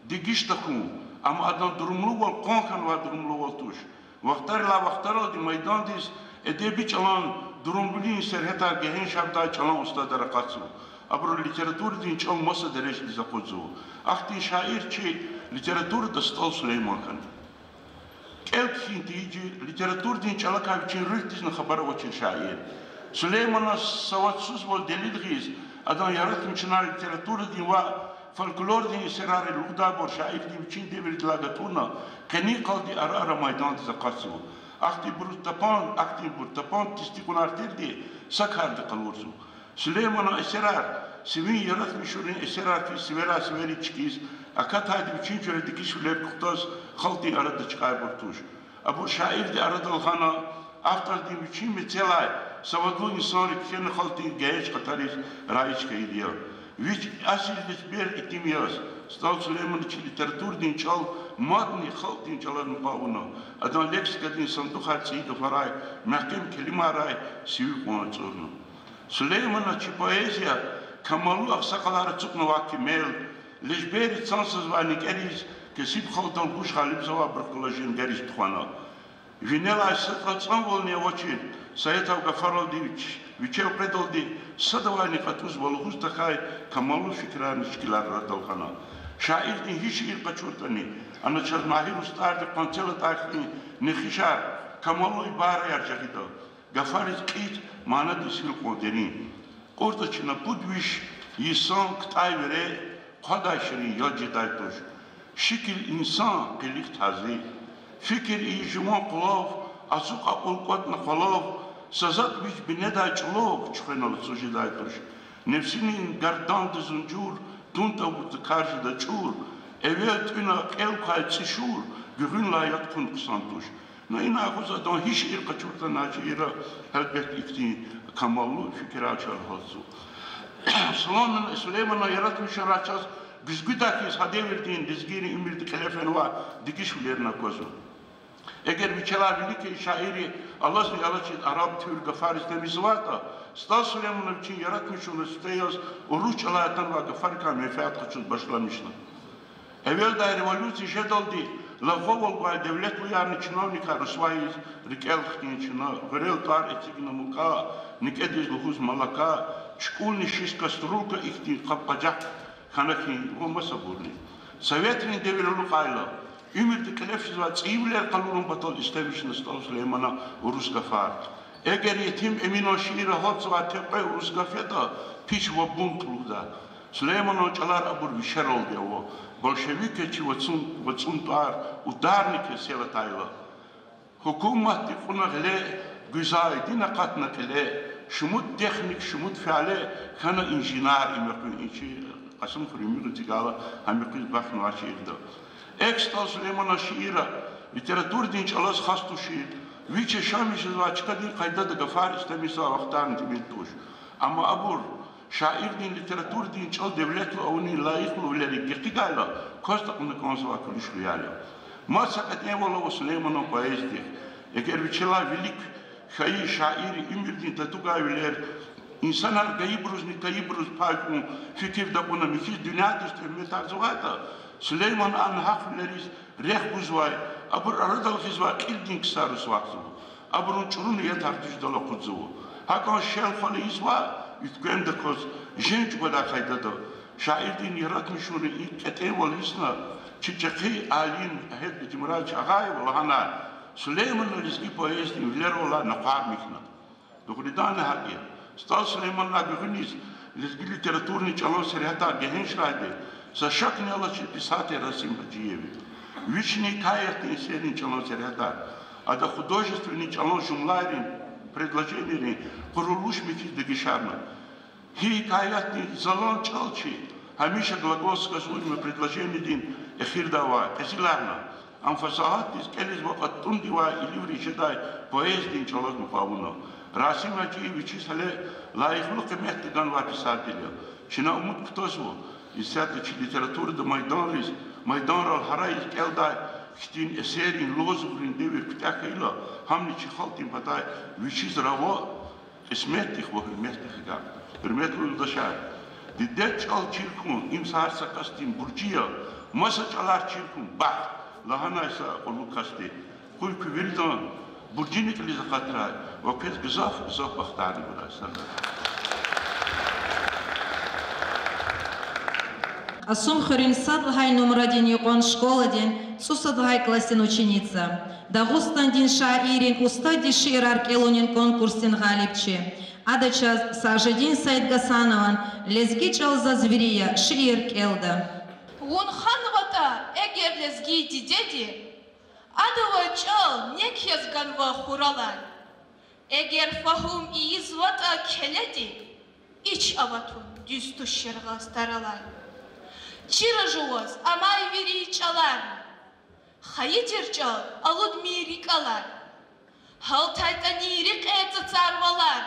ديجيش تكون أما أدون درملوبال قانكن ودرملوبال توش Vaqtar di meydan diz edebi çalan durumbilin serheta gehen şabda çalan ustadara qatsu. Abro literatur din çalmasa derece dize qozu. Axtin şair çi literatur da stal Süleyman Khan. Kelk hintici literatur din çalaka için rühtizne xabar için şair. Süleyman'a savatsız bol delil giz. Adan yaratmışına literatur din va folklor din serare lugda bor şair din için devir lagatuna kani qaldi ara meydan dize qatsu. Axti burtapan tistikun artirdi sakhardı qalursu. Süleyman'a eserar Sivin yaratmışurun eserar fi sivera siveri çıkız. Akat haydi üçün çöre dikiş uler kuhtaz xalti arada çıkay bortuş. Abu şair de arada alxana aftar di üçün metelay savadlu insanı kene xalti geç qatariz raiç kaydiya. Viç asil bir itimiyaz. Stal Süleyman için literatur din çal madni xalti çalan pauna. Adan leksika din sanduq hatsi de faray mahkem kelime ray sivil konu çornu. Süleyman'a çi poezya kamalu aksakaları çıkma vakti mel lejberi sansız vanik eriz kesip xaltan kuş halib zava bırkılajın geriz tuğana. Vinela sıtlatsan volne voçin sayetav gafarol diviç viçev predol di sadavani fatuz volhuz takay kamalu fikran işkilar radalxana. Şair din hiç şiir kaçurtani anaçar mahir ustardı qancela takni nexişar kamalu ibara yarjagida. Gafariz qit manad isil qoderin. Qortaçına budviş yisan ktay vere qadaşri yacıdaytoş. Şikil insan qilik tazi. Fikir ijman qulav asuk aqul qatna qalav sazat biç bineday çolov çxenal sujidaytoş. Nefsinin gardan zincur tunta but karşıda çur. Evet una elqay çişur gürün layat kun qsantoş. Nayna akuzadan hiç ir kaçurta naçira elbet ikti kamalu fikir açar hazu. Süleyman'a yaratmış araçaz güzgüdakiz hadevirdiğin dizgiri imirdi kelefen var dikiş ulerine kozu. Eğer bir çalabilik şairi Allah'ın yalaçın Arap tür gafar istemiz var da Stal Süleyman için yaratmış onu steyaz o ruh çalayatan var gafar kan menfaat kaçız başlamışlar. Evvel da revolüsyon jedaldi Lavovol bay devlet uyarını чиновника Rusvayız rikelxtin çina verel tar etigna muka nikediz luhuz malaka çkulni şiska strulka ihti qapqacak kanaki olmasa burni. Sovetinin devirli qayla ümirdi kelefsiz va çivler qalurun batal istemişin Stal Süleyman'a Rus gafar. Eğer yetim emin o şiiri hotsa va tepe Rus gafeta piç va bunkluda. Süleyman çalar abur vişer oldu o. Bolşevike çi vățun doar udarnike sela tayla. Hukumat tifuna gele güzay dina katna kele شمود تكنيك شمود فعله كان انجينير يمكن شيء قسم فريمي تقال هم يقول بخن واشيء ده اكستال سليمان شيرة ليتراتور دينش الله خاصته شيء ويش شامش زواج كدين قيدة دغفار استميسا وقتان تبيتوش أما أبور شاعر دين ليتراتور دينش الله دولته أوني لايق له ولا رجعتي قاله كوستك من كونسوا كل شيء عليه ما سكت إيه والله سليمان وقايز ده eğer bir şeyler velik hayır şairi imirdin tatuğa verir insanlar gaybruz ni gaybruz paykum fikir de buna mikis dünya dıştırmıyor tarzıvata Süleyman an haklarız reh buzvay abur aradal fizva kildin kısarız vakti aburun çurun ya tartış dolu kudzu hakan şel falı izva yutken de koz genç bada kaydadı şair din yaratmış onu ilk ete valisna çiçeği alin hep bitimral çağay vallahana Süleyman Rizki poezdi üler ola naqar mikna. Dokudane hakiye. Stal Süleyman la güveniz Rizki literatürünü çalan serihata genç raydı. Sa şakni Allah pisate rasim baciyevi. Вични каятные серии çalan serihata. Ada художественные çalan жумлайрин предложениями kurulmuş mifid дегишарна. Хикаятные залон çalчи. Hamisha gлагол сказуемый предложение дин эфир дава. Эсиларна. Am fasahat dis kelis vaqt tundi wa ilivri shedai poez din cholos mufawuno rasim aji vichis hale layıklı kıymetligan var pisatiliyor. Şuna umut kutosvo isat ki literatür de Maydan ral haray kelda kitin eserin lozuvrin devir pitakayla hamni chi khaltin patay vichis ravo ismetih ve hürmetih ga hürmetli yoldaşlar diddet çal çirkun imsar sakastin burciya masa çalar çirkun bak lahana ise onu kasti. Kuy küvildan burcinik li zakatra ve kez gızaf baktari burası. Асум Хоринсадлгай номер 1 юкон школадин, сусадлгай классин ученица. Дагустандин шаирин устади ширар келунин конкурсин галипчи. Адачас Сажидин Саид Гасанован лезги чалза зверия шиир келда. Вон ханвата эгер лезги дидеди, адава чал нек язганва хуралай. Эгер фахум иизвата келеди, ич аватун düz tuşşırga staralay. Чира жуаз, амай вери чалар. Хайдер чал, алуд мирик алар. Халтайта нирик эца царвалар.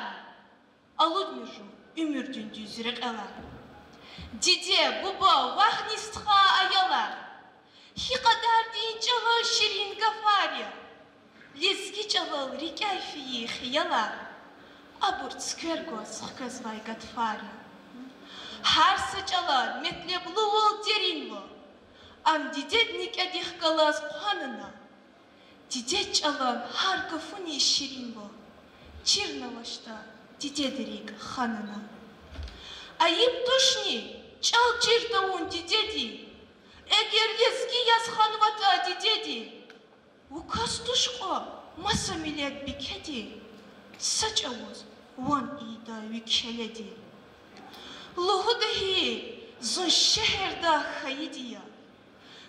Алуд миржум, ümürdün düzrик алар. Диде, буба, вахнистха аялар. Хикадар дин чала ширин гафария. Лезги чалал рикай фии хиялар. Абурт скверго схказвай гатфария. Харсы чалар, метлеблу ол деринво. Ам дидедник адих калас қуанына. Дидед чалан хар гафуни ширинво. Чирнавашта дидедерик ханына. Айып тушни, чал чиртаун дидеди. Эгер лезги язханвата дидеди. Укас тушко, маса милет бикеди. Сачавоз, вон ида викшеледи. Лугудахи, зон шехерда хаидия.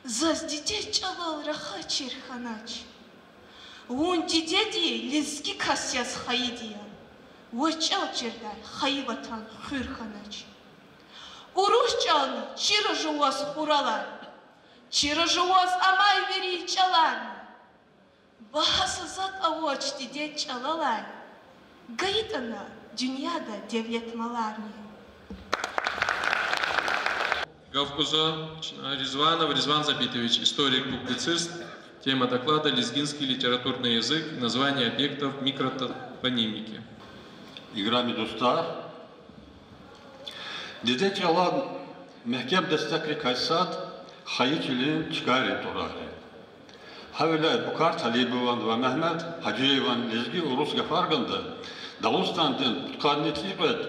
Заз дидед чалал раха чирханач. Вон дидеди лезги касяс хаидия. Вачал чердай хайватан хырханач. Уруш чалны чира жуаз хуралар. Чира жуаз амай вери чалар. Бахасазат авоч дидед чалалай. Гаитана дюняда девятмаларни. Гавкузо Ризванов Ризван Забитович, историк-публицист. Тема доклада «Лезгинский литературный язык. Название объектов микротопонимики». Игра медуста. Дидет ялан мехкем дестекри кайсад хайичилин чикари турари. Havle Bukar Talibovan ve Mehmet Hacıyevan Lezgi Urus Gafarganda Dağıstan'dan tutkanetliğet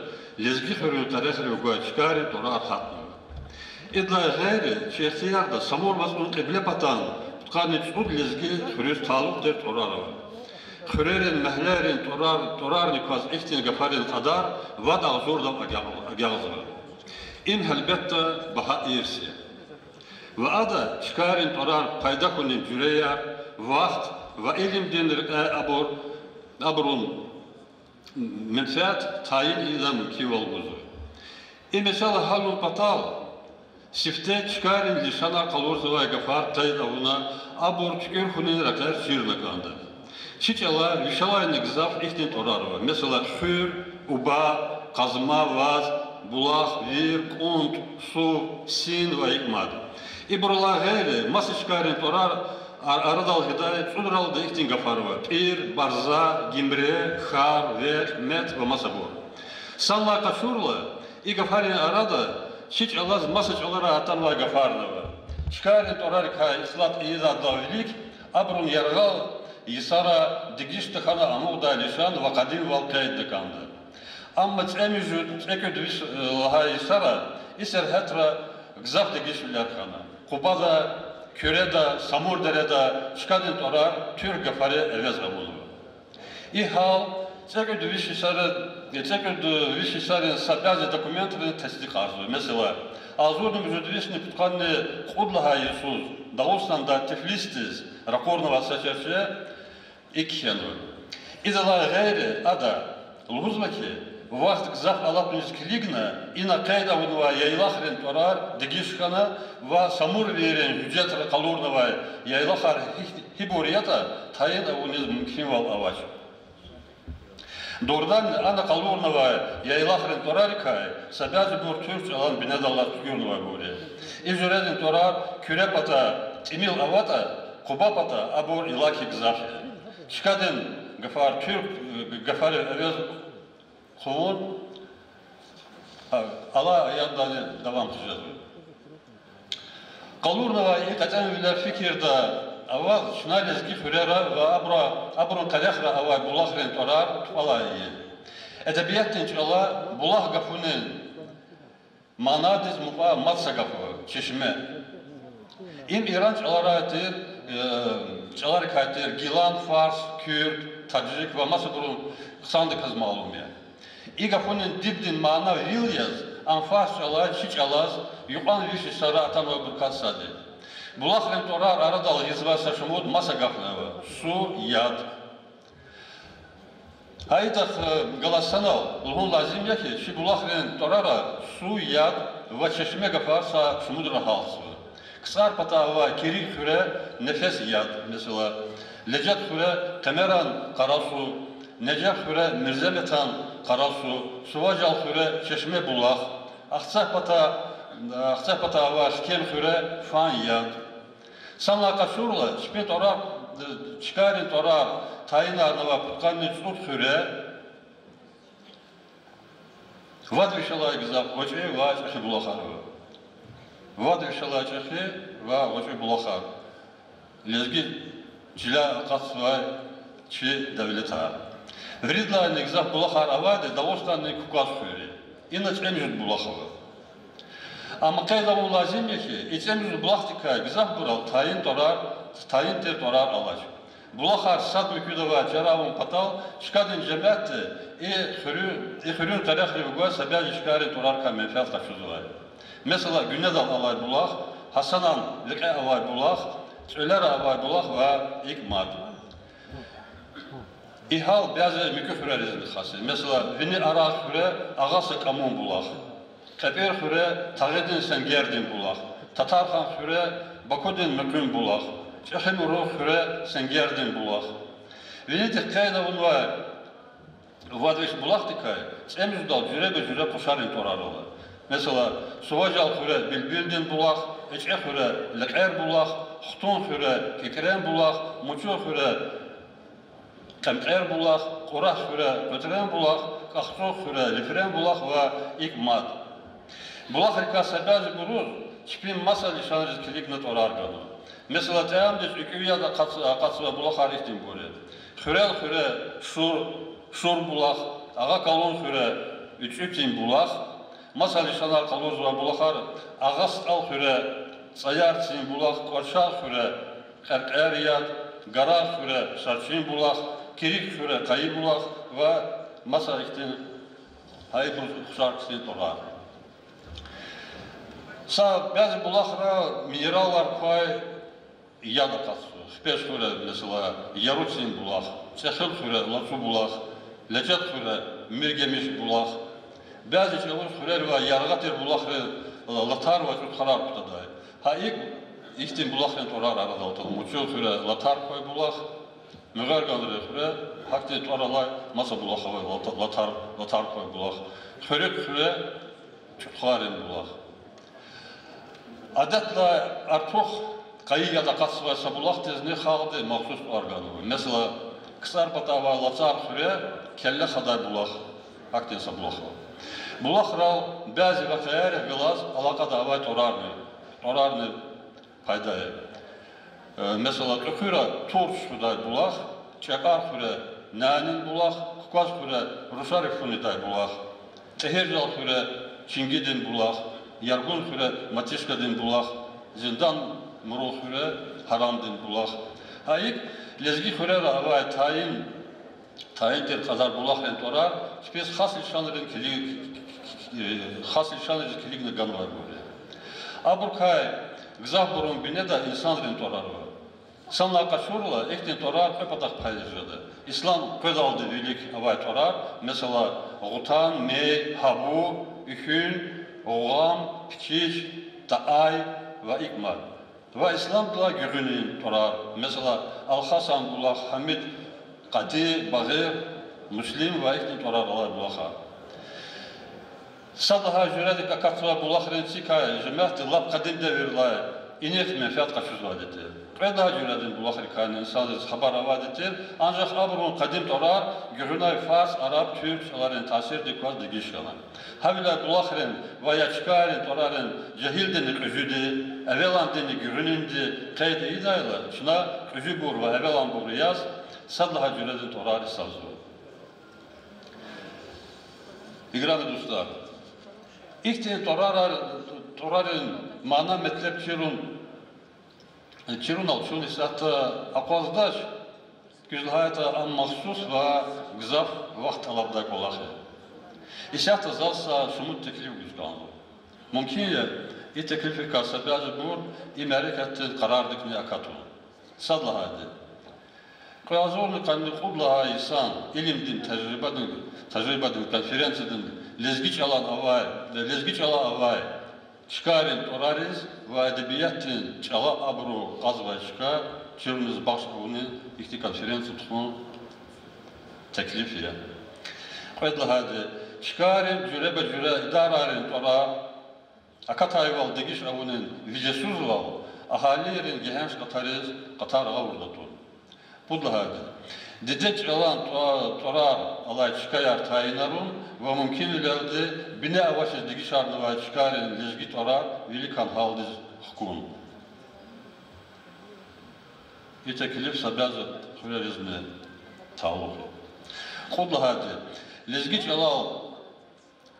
Lezgi Hürriyet Tarihleri ve Çıkari Turar Hatmı. İdla gayri şehriyarda Samur Mas'un Kıble Patan tutkanetliğet Lezgi Hürriyet Talık'tır Turar var. Hürriyet'in mehlerin Turar Nikaz İhtin Gafarin Kadar Vada Zordam Agağızı. İn helbette Baha İrsi. Ve ada çıkarın torar payda konin cüreyar, vaxt ve ilim denir aburun menfaat tayin idamı ki olguzu. Mesela halun patal sifte çıkarın lişana kalursa ve gafar tayid avuna abur çıkır hunin raklar sirna kandı. Çiçala lişalayını gizaf ihtin torar var. Mesela hür, uba, kazma, vaz, bulak, vir, kunt, su, sin ve ikmad. İbrula gayri masa çıkarın torar aradal hidayet sudralda ihtin gafar var. Pir, barza, gimbre, khar, ver, met ve masa bu. Salla kaşurla i gafarin arada hiç alaz masa çalara atan ve gafarna var. Çıkarın torar ka islat iza davilik abrun yargal Yisara digişte kana amuda lişan ve kadim val kaydı kandı. Amma çemüzü çeködüş laha yisara iser hetra gzaf digişler kana. Kubada, Küreda, Samurdereda çıkadın torar tür gafare evez amulu. İhal çeködüş yisarın sabazı dokumentlerini tesdik arzu. Mesela Azur'un müzüdüvişini tutkanlı kudlaha Yusuz, Dağustan'da Tiflis'tiz, Rakornova saçarşı İkşenu. İzala gayri ada, Lhuzmaki, Vast gzaf alapniz kiligna, ina kayda unva yaylahrin torar, digişkana ve samur verin hücret kalurnava yaylahar hiboriyata, tayin avuniz mümkün val avaç. Doğrudan ana kalurnava yaylahrin torar kay, sabazı bur Türkçe alan binadallar tükürnava böyle. İzüredin torar, kürepata, timil avata, kubapata, abur ilaki gzaf. Çıkadın gafar Türk, gafar evez kovun, ala ayağından devam edeceğiz. Kalurnava ilk atanviler fikirde avval şunalezki hürera ve abrun kalahra avval bulahrin torar alayı. Edebiyatın çala bulah gafunin manadiz muqa matsa gafu çeşme. İm İran çalaratır, çalaratır Gilan, Fars, Kürt, Tacik ve masa burun sandık az malum ya. İgafunin dibdin mana vilyaz, anfas çalar, hiç alaz, yuqan vişi sarı atan ve burkat sadı. Bulahrin torar aradal hizva saşımud masa gafnava, su, yad. Haydak galasanal, ulhun lazım ya ki, şi bulahrin torara su, yad ve çeşme gafar sa şumudra halsı. Kısar patava kiri küre nefes yad mesela. Lecat küre temeran karasu, Necaf küre mirzemetan karasu, suvacal küre çeşme bulak, Akçapata var şkem küre fan yad. Sanla kaşurla şipet orar, çıkarın orar, tayin arnava putkanlı çut küre, vadvişalay gizap, hoçe vaç aşı bulakar. Vadvişalay çeşi ve hoçe bulakar. Lezgi cila katsvay çi devlet har. Vridla ne gizap bulakar avade, davostan ne kukas küre. İnaç emjid bulakar. Ama kayda bu lazım ya ki, içemiz bulaktika gizap bural, tayin ter torar alaj. Bulakar sad müküdava caravun patal, çıkadın cemaati, hürün tarihli vuga sabah çıkarın torar ka menfaat taşıdı var. Mesela Günedal alay bulak, Hasanan veke alay bulak, Söler alay bulak ve ikmad. İhal bazı müküfürelizmi khası. Mesela Vini Arak hüre, ağası kamun bulak. Teper hüre, tağedin sen gerdin bulak. Tatarhan hüre, bakudin mükün bulak. Çehin ruh hüre, sen gerdin bulak. Vini dikkayla unva, vadviş bulak dikkay. Emüzdal cüre kuşarın torarılar. Mesela Suvacal hüre, bilbildin bulak. Eçe hüre, lek'er bulak. Xutun hüre, kekren bulak. Muçu hüre, Kamqer bulak, Qorah hüre, Ötren bulak. Qaxtuq hüre, Lifren bulak ve ikmad. Bulak rikası bazı buruz, çipin masa lişan rizkilikne torarganı. Mesela teyamdiz üküyada qatsıva bulak harihtin böyle. Hürel hüre, şur bulak, ağa kalon hüre, üçütin bulak. Masa lişanar kalozva bulakar, ağa stal hüre, sayartin bulak, korşal hüre, Qerqeriyat, Garar hüre, sarçin bulak, Kirik hüre, kayı bulak ve masa ihtin hayır kuşarkısını torar. Bazı bulaklara minerallar koy, yada katsı. Şpeş hüre mesela, Yarutin bulak, Çexil hüre, Latsu bulak, lecet xure mirgemiş bulaq. Bəzi çılır xurer ve yarğatir bulaqrı latar ve tutxarar kutaday. Ha ilk ihtim bulaqrın torar aradaltı. Muçul xure latar koy bulaq. Müğer qanırı xure hakti toralay masa bulaq ve latar koy bulaq. Xörek xure tutxarin bulaq. Adetla artıq qayı ya da qasvasa bulaq tezni xaldı maxsus organı. Mesela kısar patava latar xure kelle xaday bulaq. Haktinsa bulaq. Bulaqral bəzi vaxtlar vilaz alaqa davay torarını paydayı. Mesela öküra turç xuday bulaq, çakar xure nanin bulaq, kukaz xure rusarif xuniday bulaq, tehircal xure çingidin bulaq, yargun xure matişkadin bulaq, zindan murul xure haramdin bulaq. Hayik lezgi xure avay tayin ter qazar bulaq rentorar, spes xas ilşanların kiligini gan var böyle. Aburkay gzah burun bine de insanların torarı. Sanla kaçurla ektin torar öpatak paylaşırdı. İslam köz aldı birlik avay torar. Mesela Gutan, Mey, Habu, Ühün, Oğam, Pikiş, Taay ve İkmal. Ve İslam da görünün torar. Mesela Al-Hasan Bulaq, Hamid, Qadi, Bağır, Müslim ve ektin torar alay bulaqa. Sadaha jüredik akatva bulaq rençikay, jemehti lab qadim devirlay, inek menfiat qaşuz vadeti. Qeda jüredin bulaq rikayın insanız habar avadetir, ancak abrun qadim torar, görünay Fars, Arap, Türk, şaların tasir dikvaz digiş yalan. Havila bulaq ren ve yaçkarin torarın cehildini özüdü, evelan dini görünündü, qeyde idayla, şuna özü bur ve evelan bur yaz, sadaha jüredin torari sazı. İgranı dostlar. İktin torarın mana metlep çirun alçun isatı aqozdaş güzlhayata an mahsus ve gızaf vaqt alabda kolaqı. İsatı zalsa şumut teklif güzganlı. Mümkün ya teklifi kalsa bazı bur imerikatin karardıkni akatun. Sadlahaydı. Qiyazorni qanni qudlaha insan ilimdin tecrübedin konferensiyedin lezgiç alan avay çıkarın torariz ve edebiyatin çala abru qazva çıkar çırmız başbuğunun ikti konferensiya tutun teklif ya. Qiyadlahaydı çıkarın cüre idararın torar akatayval degiş avunun vijesuz val ahaliyerin gehenç qatar avurdatun. Budlahaydı. Dideç alan torar alay çıkayar tayinarun ve mümkün ilerdi bine avaşız digiş arnıva çıkarın lezgi torar velikan haldiz hukun. Yetekilip sabazı hürerizmi taluğu. Kudlahaydı. Lezgi alal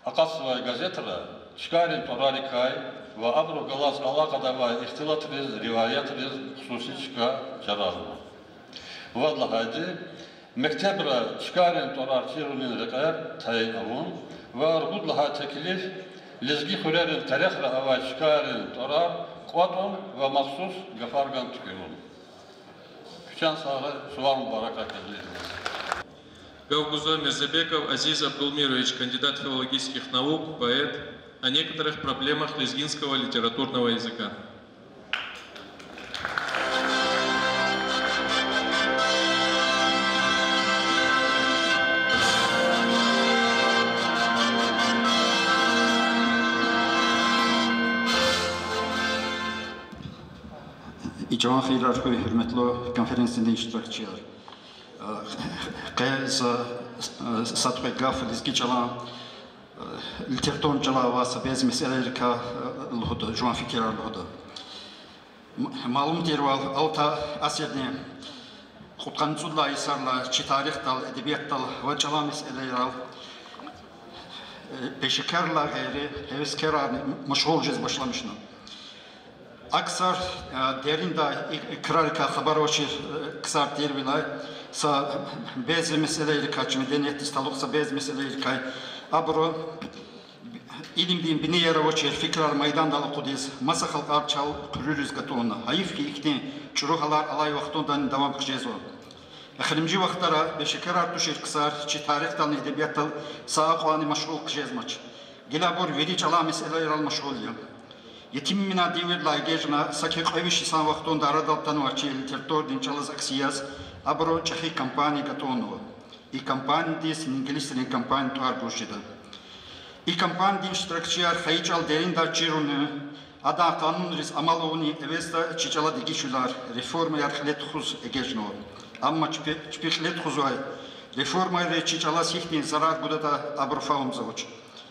akasva gazetara çıkarın torarikay ve abru galaz alakada ve ihtilatriz, rivayatriz hususi çıka cararı. Vallahi mektebra çıkarın torar çirunin rekayar tayin avun ve argudlaha teklif lezgi xurerin tarihra ava çıkarın torar kuatun ve mahsus gafargan tükürün. Küçen sağı suvar mübarek akademiyeti. Гафгуза Мирзабеков Азиз Абдулмирович, кандидат филологических наук, поэт, о некоторых проблемах лезгинского литературного языка. İcavan xeyirarkoy hürmetli konferensiyada iştirakçılar. Qeyz satqay gaf lizgi çala literatürün çala vasa bez meseleleri ka lhuda juan fikirler lhuda. Malum terval alta asirne xutqan sudla isarla çi tarix dal edebiyat dal ve çala meseleleri al peşekarlar gayri heveskerar meşgul cez başlamışlar. Aksar derin da kralika habaroşi kısar terbilay sa bez meseleleri kaç medeniyet istalıksa bez meseleleri kay abro ilimdin bine yara oçer fikrar maydan dalı kudiz masa halkar çal kurürüz gatona hayif ki ikni çuruhalar alay vaktondan devam kıcez o خلمجي وقتها بشكر ارتوشير كسار شي تاريخ تاع الادبيات ساقواني مشغول قجزماش جلابور فيدي جلا مساله يرى المشغول اليوم يتم من ديور لايجنا ساكي قويش سان وقتون دارد تنواتشي الترتور دين چالز اكسياس ابرو چخي كامباني كاتونو اي كامباني ديس انجليز دين كامباني توار بوشيدا اي كامباني دين ستراكشر خيچال ديرين دا چيرون ادا قانون ريس امالوني اوستا چيچالا ديگيشولار ريفورم يارخلت خوز اگيجنو اما چپيخلت خوزوي ريفورم چيچالا سيختين зарад гудата аброфаум завоч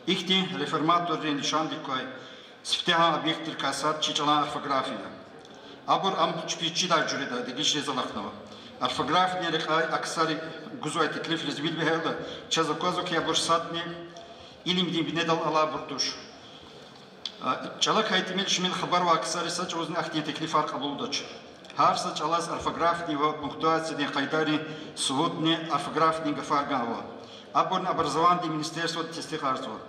ихтин реформаторин нишандикой Сфтеха объектир касат чичала орфография. Абор ам чпичида журида дегишре залахнова. Орфография рекай аксари гузой теклиф лизбил бехелда. Чаза козок я борсатни илим дим бинедал ала буртуш. Чала кайтимил шмил хабар ва аксари сач узни ахтин теклиф ар кабулдач. Хар сач алаз орфография ва пунктуация дин кайдари сводни орфография гафаргава. Абор на образование министерство тестихарство.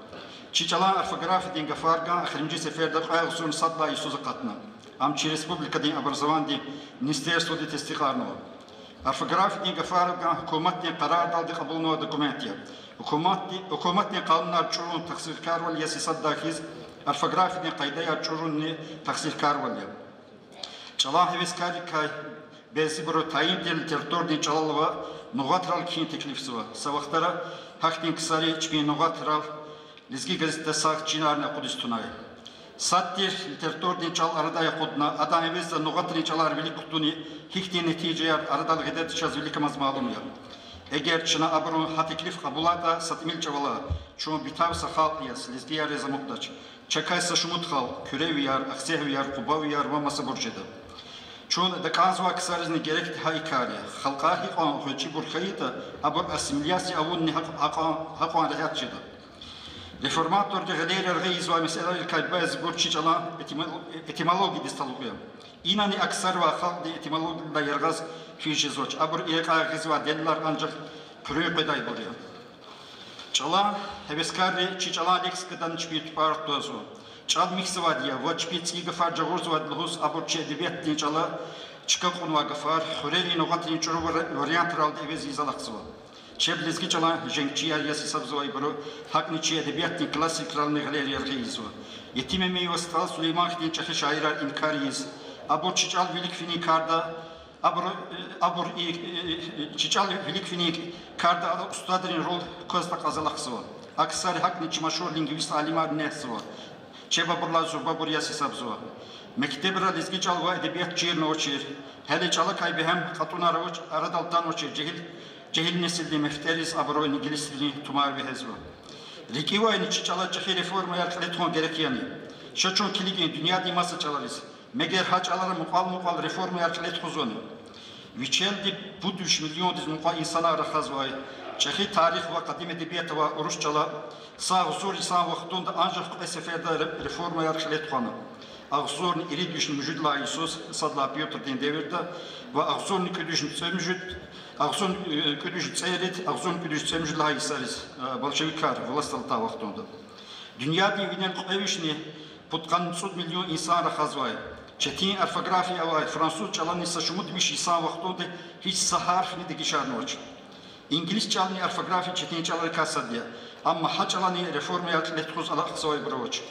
Чичала орфография дин гафарга ахримжи сеферда қайғысын садла исузы қатына. Амчи республика дин образование министерство тестихарного. Орфография дин гафарга хукумат дин қарар далды қабылнова документия. Хукумат дин қанунар чурун тақсиркар вал яси садда хиз орфография дин қайдая чурун не тақсиркар вал я. Чала хевескари кай бези бұры тайын дин територ дин чалалова нуғатрал кейін теклифсува. Савақтара хақтин кысари чпи нуғатрал Лизги газета сақ чинарна қудыстунай. Саттир литературный чал арадая қудна, адам евезда нуғатрин чалар велик кутуни, хихти нетижеяр арадал гедет час великамаз малумя. Эгер чина абрун хатиклиф қабулата сатмил чавала, чун битав сахал яс, лизги яр езамуқдач. Чакайса шумутхал, күревияр, ақсевияр, қубавияр, вамаса буржеда. Чун деканзва ксаризни геректи хайкария, халқахи қон хучи бурхаита, абр ассимиляция авунни хақуан рахят чеда. Реформатор дегелер рейз ва месела кайбез бурчичала этимологии дисталугия. Инани аксарва халди этимологии да яргаз фишизоч. Абр ека гизва денлар анжак прюпедай болия. Чала хевескари чичала лексикадан чпит партозу. Чал миксвадия ва чпитски гафар жагурзва длхус абр че дебет чала чкакун ва гафар хурери ногатин чуру вариант рал девез изалахсва. Чеблизги чала женчия яси сабзовай бро хакничи эдебиятни классикралны галерия рейзва. Етиме мей остал Сулейман хтин чахи шаира инкариз. Абор чичал велик фини карда абор и чичал велик фини карда устадрин рол козда казалахсва. Аксари хакничи машор лингвист алимар несва. Чеба бурла зурба бур яси сабзова. Мектебра лизги чалва эдебият чирно очир. Хеле чала кайбехем катунара оч арадалтан очир Cehil nesildi mefteriz abro İngilizliğini tumar ve hezbo. Rikiva ini çala çehi reforma yarkılı tuğan gerekiyani. Şaçon kiligin dünya diması çalarız. Meger haç alara muqal reforma yarkılı tuğzonu. Viçeldi bu 3 milyon diz muqal insana arahazvay. Çehi tarih ve kadim edebiyatı ve oruç çala. Sağ zor insan vaxtunda ancak seferde reforma yarkılı tuğanı. Ağzorni iri düşün müjüdla İsus sadla Piotr din devirde ve ağzorni ködüşün sömüjüd Ağzon ködüş tsayret, ağzon ködüş tsayret hayısarız. Bolşeviklar власталта вақтонда. Dünya divinen qevişni putkan 100 milyon insan raxazvay. Çetin orfografiya vay Fransuz çalan ise şumut bir insan vaqtında hiç saharfni de gişarnoç. İngiliz çalan orfografiya çetin çalar kasadya. Amma ha çalan reforma yatletxuz alaqsavay broç.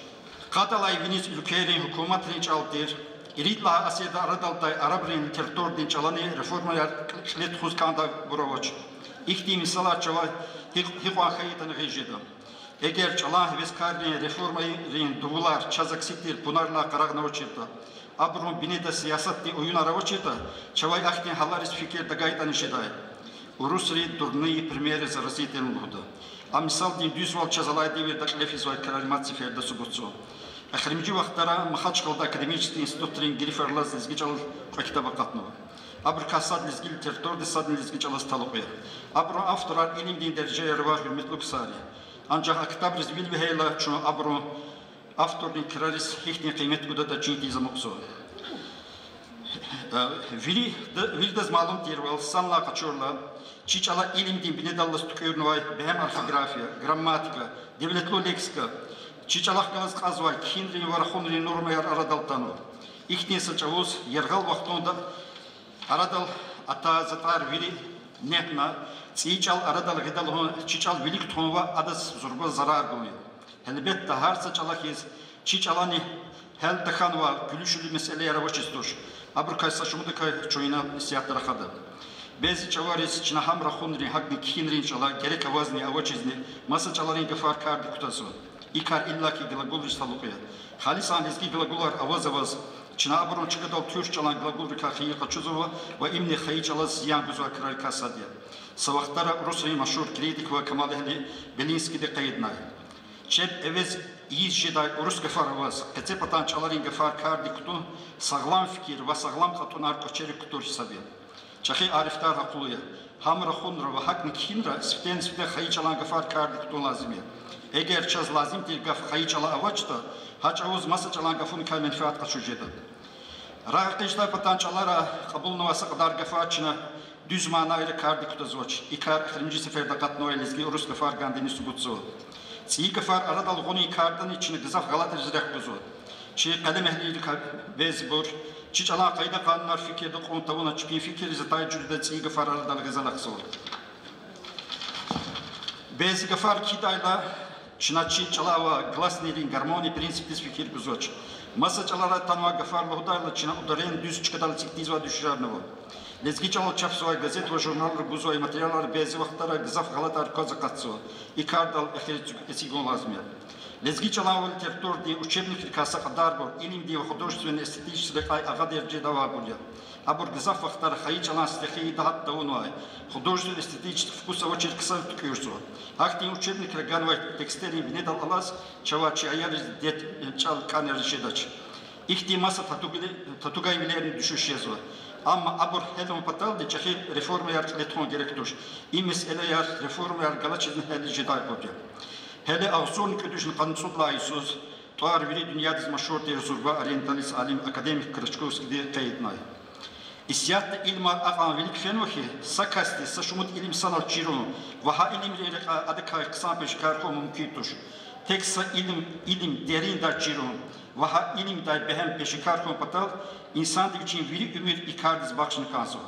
Qatalay vinis ülkenin hükümetini çaldır. İritla Asya'da aradaltay Arabrin literaturdin çalanı reforma yatletxuz kanda broç. İhti misala çava hiqwa xayitan gejeda. Eğer çalan heveskarni reformayı duvular çazaksiktir bunlarla qaragna oçirta. Abrun bineda siyasatni oyun ara oçirta. Çavay ahtin halaris fikir da gaytan işeday. Urusri durni primeri zaraziten uluda. A misal din düzval çazalay devir daklefis vay kalimat ferda subutsu. Ахримжи вақтара Махачкалда академический институт Гриферлас лизгичал kitaba qatnova. Abr kasad lizgi literaturde sad lizgi çalas talıqıya. Abr avtorar ilim din dereceleri var hürmetli kusari. Ancak kitab rizbil beheyla çunu abr avtorin kiraris hihni kıymet kuda da çinti zamuksu. Vildes malum tirval sanla kaçorla çiçala ilim din binedallas tukuyurnuvay behem orfografiya, grammatika, devletli leksika. Çiçalak kalız kazvay, kindrin var hunrin normayar aradaltanu. İhtiyse çavuz, yergal vaxtunda aradal ata zatar viri Нехна цичал арадал гидал чичал велик тонва адас зурба зарар гуй. Elbette harsa çalakız çiçalani hel tıkanva gülüşülü meseleler avaçistoş. Abrukaysa şumuda kay çoyuna siyatlara kadar. Bez çavaris çina hamra khunri hakni kinrin çala gerek avazni avaçizni masa çalarin gafar kardı kutası. İkar illaki glagol risaluqya. Halisan lezgi glagolar avaz çina abrun çıkadal Türk çalan glagol rikahiyi qaçuzova ve imni khayi çala ziyan güzva kral kasadiya. Savaxtara Rusya'yı maşhur kritik ve Kemal Ehli Belinski'de kaydnay. Çep evez iyi şeyday Rus gafar avaz. Kete patan çalarin gafar kardı kutu sağlam fikir ve sağlam katunar koçeri kutur hisabiya. Çahi ariftar hakuluya. Hamra khunra ve hakni kinra spten khayi çalan gafar kardı kutu lazimiya. Eğer çaz lazım değil gaf khayi çala avaçta haç avuz masa çalan gafun kay menfaat kaçujeda. Raqtejda patan çalara kabul nuvasa kadar gafaçına düz manayla kardı kutu zvoç. İkar birinci seferde katnoelizgi Rus gafar gandini subutzo. Ці гafar aradal goni kardan içine gızaf galat rizrak buzu. Çi kalem ehlilik bezbur. Çi çala kayda kanlar fikirde kontavuna çi fikir zatay cürde ці gafar aradal gızalak zor. Bez gafar kidayla çina çi çala glasnerin garmoni prinsiplis fikir buzoç. Masa çalara tanva gafar lohudayla çina udaren düz çıkadal çıktizva düşürarnavo. Lezgi çalo çapsova gazet ve jurnallar buzoy materyalar bezi vaxtara gızaf galatar kozakatso. İkardal esigon lazımya. Lezgi çalo literatур di учебник kasa kadar bor ilim di художественный эстетический ай ага derece dava bulya. Abur gızaf vaxtara xayi çalan стихи dahat davunay. Художественный эстетический вкус очень кыса ткюрсо. Акти учебник реганвай текстери бинедал алас чавачи аяли дет çal kaner şedaç. İhtimasa tatugayvilerini düşüşezo. Ama abur hedon patal de çahi reforma yar leton gerektoş. İ mesele yar reforma yar galaçizin heli jeday kopya. Hele avson kötüşün kanıtsutla isuz. Tuar veri dünyadız maşhur terzurba orientalist alim akademik Kırışkovski de kayıtnay. İsyatta ilma ağan velik fenohi sakasti saşumut ilim sanal çironu. Vaha ilim reylik adakay kısan peşkar ko mümküntüş. Teksa ilim derin dar çironu. Vaha ilim day behem peşkar ko patal. İnsan için veri ümür ikardiz bakşını kanso.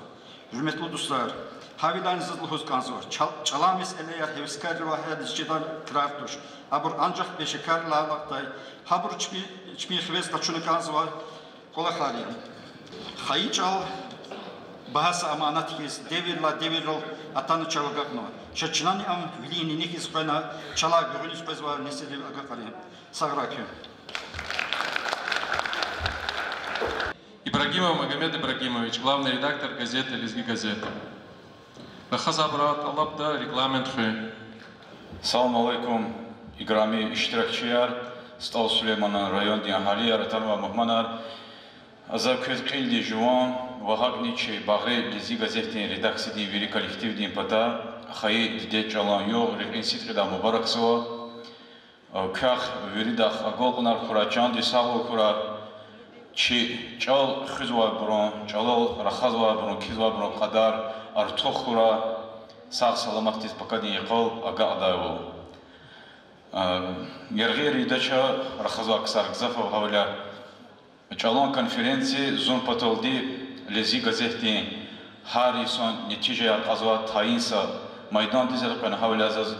Hürmetli dostlar, havidan zıdlıhoz kanso. Çalan mesele yar hevskar ve hadisçidan kırartuş. Abur ancak peşkar lağlaktay. Habur çmi hevez kaçını kanso var. Kola khaliya. Xayi çal bahasa amanat kes devirla atanı çavagakno. Şaçınani am vilini nikis qana çala görülis qezva neseli agaqari. Sağrakı. Ибрагимов Магомед Ибрагимович, главный редактор газеты «Лезги газеты». Хазабрат Аллабда регламент хэ. Салам алейкум, играми иштиракчияр, Стал Сулейманан район Дианхалия, Ратанова Махманар, за кветкилди жуан, вахагничи багы Лезги газетин редакции вери коллектив дин пата, хай диде чалан йо, институтда мубараксова, ках веридах аголгнар хурачан дисаго хура, чи чал хизва брон, чалал рахазва брон, кизва брон qaдар артохура саг саламатис пакадин яқал ага адайву. Гергери дача рахазва ксар гзафа хавля чалон конференции зон патолди Лезги газети харисон нетиже казва таинса майдан дизер пен хавлязаз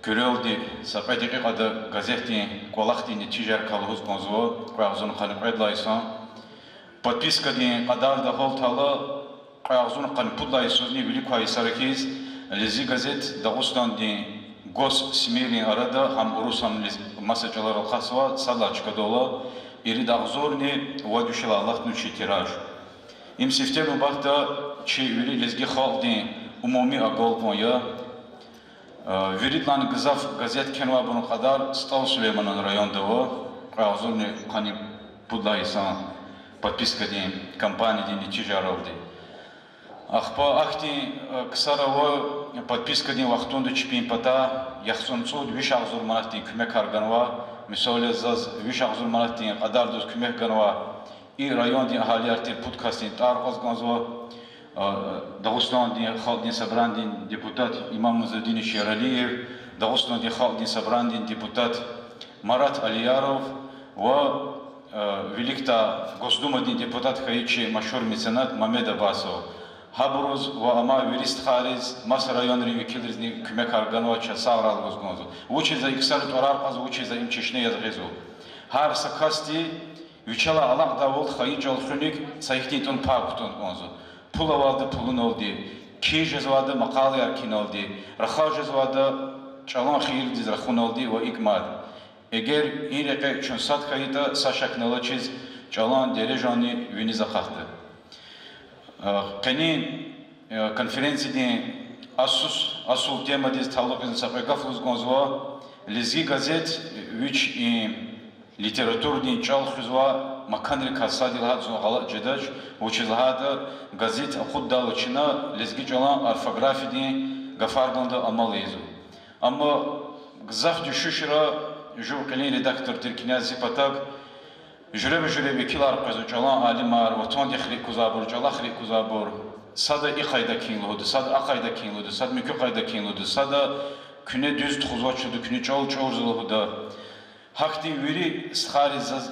Görevdi, sapeti qada газети колахти нетижер калхуз конзво, qazun qanqedlaysan. Подписка din qadar da holtala qazun qanpudlaysuzни veli qaysarakiz Lezgi gazet Dağıstan din gos smerin arada ham urusam masajalar alqasva sadachka dola iri dağzorni vaduşla Allah nuçi tiraj. Im siftelu baxta chi veli Lezgi xalq din umumi agolvoya Веритлан гзаф газет кенва бун qaдар Стал Сулейманан райондава qazun qani pudlaysan подписка din компания din tijaraldi. Ахпа ахти ксарава подписка din вахтунда чипин пата яхсон цуд вишагзур манатин küme karganva misal zaz vишагзур manatин qadar dos küme ganva и район din ahaliyartin podcastin tarqaz ganzva Дагыстан din xalq din sabran din deputat İmam Muzaddin Şeraliyev, Dağıstan din xalq din sabran din deputat Marat Aliyarov ve Velikta Gosduma din deputat Kayıçı maşhur mesenat Mehmet Abbasov. Haburuz ve ama virist hariz Mas rayon rivekilrizni küme kargan ve çasağral gozgonzo. Uçiza iksarut orarqaz uçiza imçişne yazgızo. Har sakasti Üçala alaq davul xayıc olxunik sayxtinton pakutun gonzo. Pula vardı pulun oldu. Ki jezvadı maqal yarkin oldu. Raxa jezvadı çalan xiyir diz raxun oldu ve ikmad. Eğer inreke çunsat kayıta saşaknalı çiz çalan derejani viniza qaxtı. Qanin konferensiyadın asul tema diz tavlaqın sapaqafluz gonzo. Lizgi gazet üç литературный чал хизва маканри касадилхат зоғала жедач учизлхата газет худдалычына лезги чалан орфографияни гафарганда амалезу. Амма гзах düşüşra jurqilin redaktor Tirkinazi patak jurebe kilar qazu çalan alimar vatan dixri kuzabur çala xri kuzabur sada iqayda kinludu sada aqayda kinludu sada mükü qayda kinludu sada küne düz tuzvaçudu küne çol çorzuluda Hakti veri stharizaz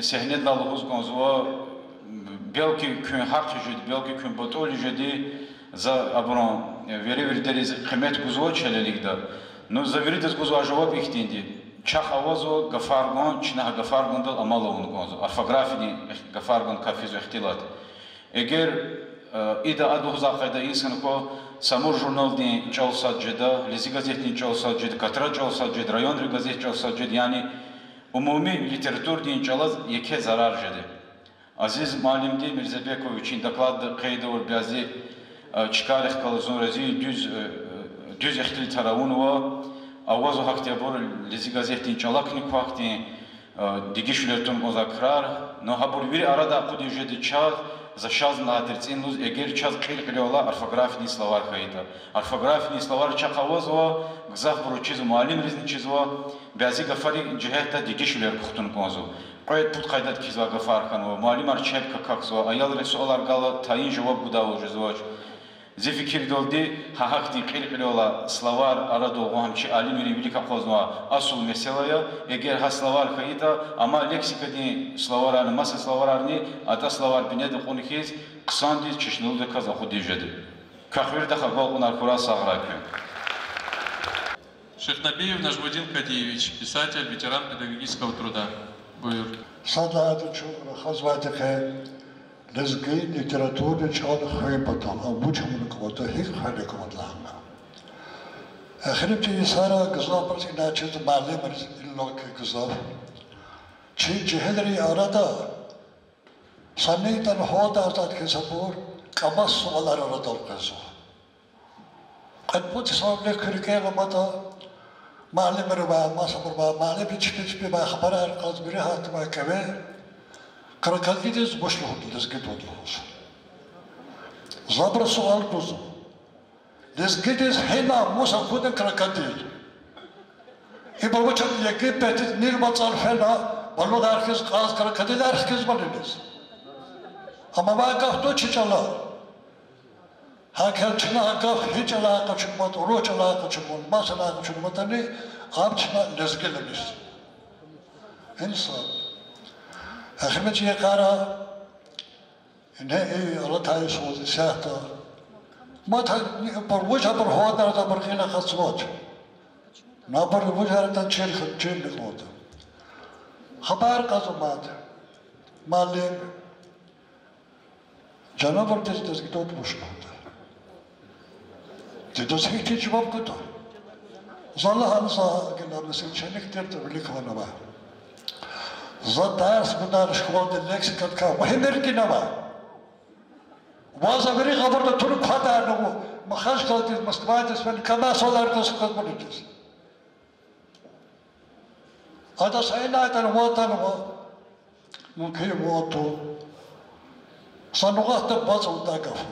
sehnet dalğuz gonzva belki kün hak jedi belki kün botol jedi za abron veri deriz kıymet guzva çelelikda no za veri des guzva jawab ihtindi çax avazo gafargon çina gafargon dal amalon gonzo orfografini gafargon kafiz ihtilat eğer ida adu zaqayda insan ko Samur jurnalni çalsat jeda, Lezi gazetni çalsat jeda, Katra çalsat jeda, rayon gazet çalsat jeda, yani umumi literaturni çalaz yeke zarar jeda. Aziz malimdi Mirzabekovich'in doklad qayda or biazi çıkarıq kalazon razi düz ihtil taravun va avazo hakti abor Lezi gazetni çalakni vakti digişlerton ozakrar, no habur bir arada qudi jeda çal Зашаз на терцинлуз эгер час қилқилёла орфографияни словар хаита. Орфографияни словар чақавозва гзах буручизу муалим ризни чизва бязи гафари ҷиҳата дигишулер кухтун конзу. Қояд пут қайдат кизва гафар ханва муалимар чеб какакзва аял ресуалар гала таин жавоб будаву жузвач. Зефикир долди хахакти қилқилёла словар арадолғу ҳамчи алимири велика қозва асул меселая эгер ха словар хаита ама лексикади словарани маса словарарни ата словар бинеди қунихиз қисанди чишнулди каза худи жеди. Кахвирда хагол кура сагракин. Шехнабиев Нажмудин Кадиевич, писатель, ветеран педагогического труда. Буйр. Сададо хазватихе Лезги литературы чал хайпатал, а бучамун квота хик хайли квотланга. Хрипти сара гзав парси начит мале марс лок гзав. Чи чехдри арада санитан хода азат ke sabur kabas sualar arada olqazo. Qad put sable kirkega mata malе merba masabur ba malе bichpi ba khabar qaz biri hatma kave Крокодилец бошлуху лезгит одлохус. Забра суал кузу. Лезгитес хена муса куден крокодил. И бабачат Египет нирбацал хена балу дархиз қаз крокодил архиз балинес. Ама вагафто чичала. Хакел чина гаф хичала качумат урочала качумат масала качуматани амчна лезгелемис. Инсан Ахмед Якара не Allah Teala sözü sahta. Mata parvuca par hoda da par khila khaswat. Na par vujar ta chel khota. Khabar qazumat. Malik canavar tez gitot boşluğunda. Dedos hiç cevap kutu. Zallah ansa gelamsin çelik derdi bilik hanama. Задас bunlar şkolda leksikal ka muhimdir nama. Vaza biri xabarda turib xatarni bu maxash qildi Moskvada sen kama solarga sıkıntı bulacağız. Ada sayılardan vatan var. Mümkün vatu. Sanuqatda bazıda qafı.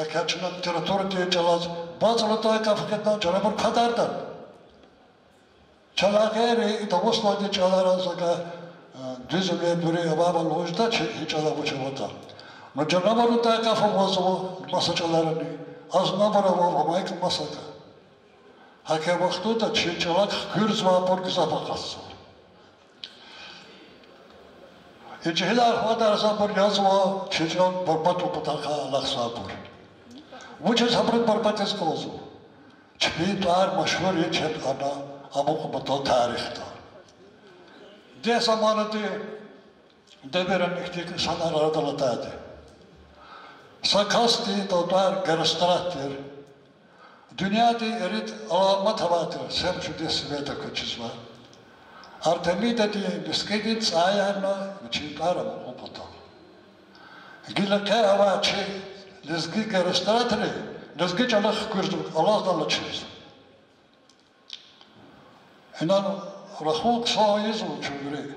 Akaçına literatür diye çalaz bazıda qafı ketdan canabur xatardan. Çalakeri itavoslarda çalarazga düzüme biri ababa lojda çala buçamata. No canavarı da kafa vazo masa çalarını az navara var mayk masada. Hake vaktu da çalak gürzva por kısa bakası. هلال خودار صبر يزوا تشجون بربطوا بطاقة لخ صبر وجه صبر بربط اسكوزو تبي دار مشهور يجهد أنا أبوك بطل تاريخ دا ده زمان ده برن اختيك سنة رادل تادي سكاستي دار جرستراتير دنيا دي اريد علامات هواتر سمشو دي سويتا كتشزوا Артемида ди бискедит саяна учитара опыта. Гилаке авачи лезги герестратри лезги чалах курду Allah дала чиз. Хинан рахук соиз учури.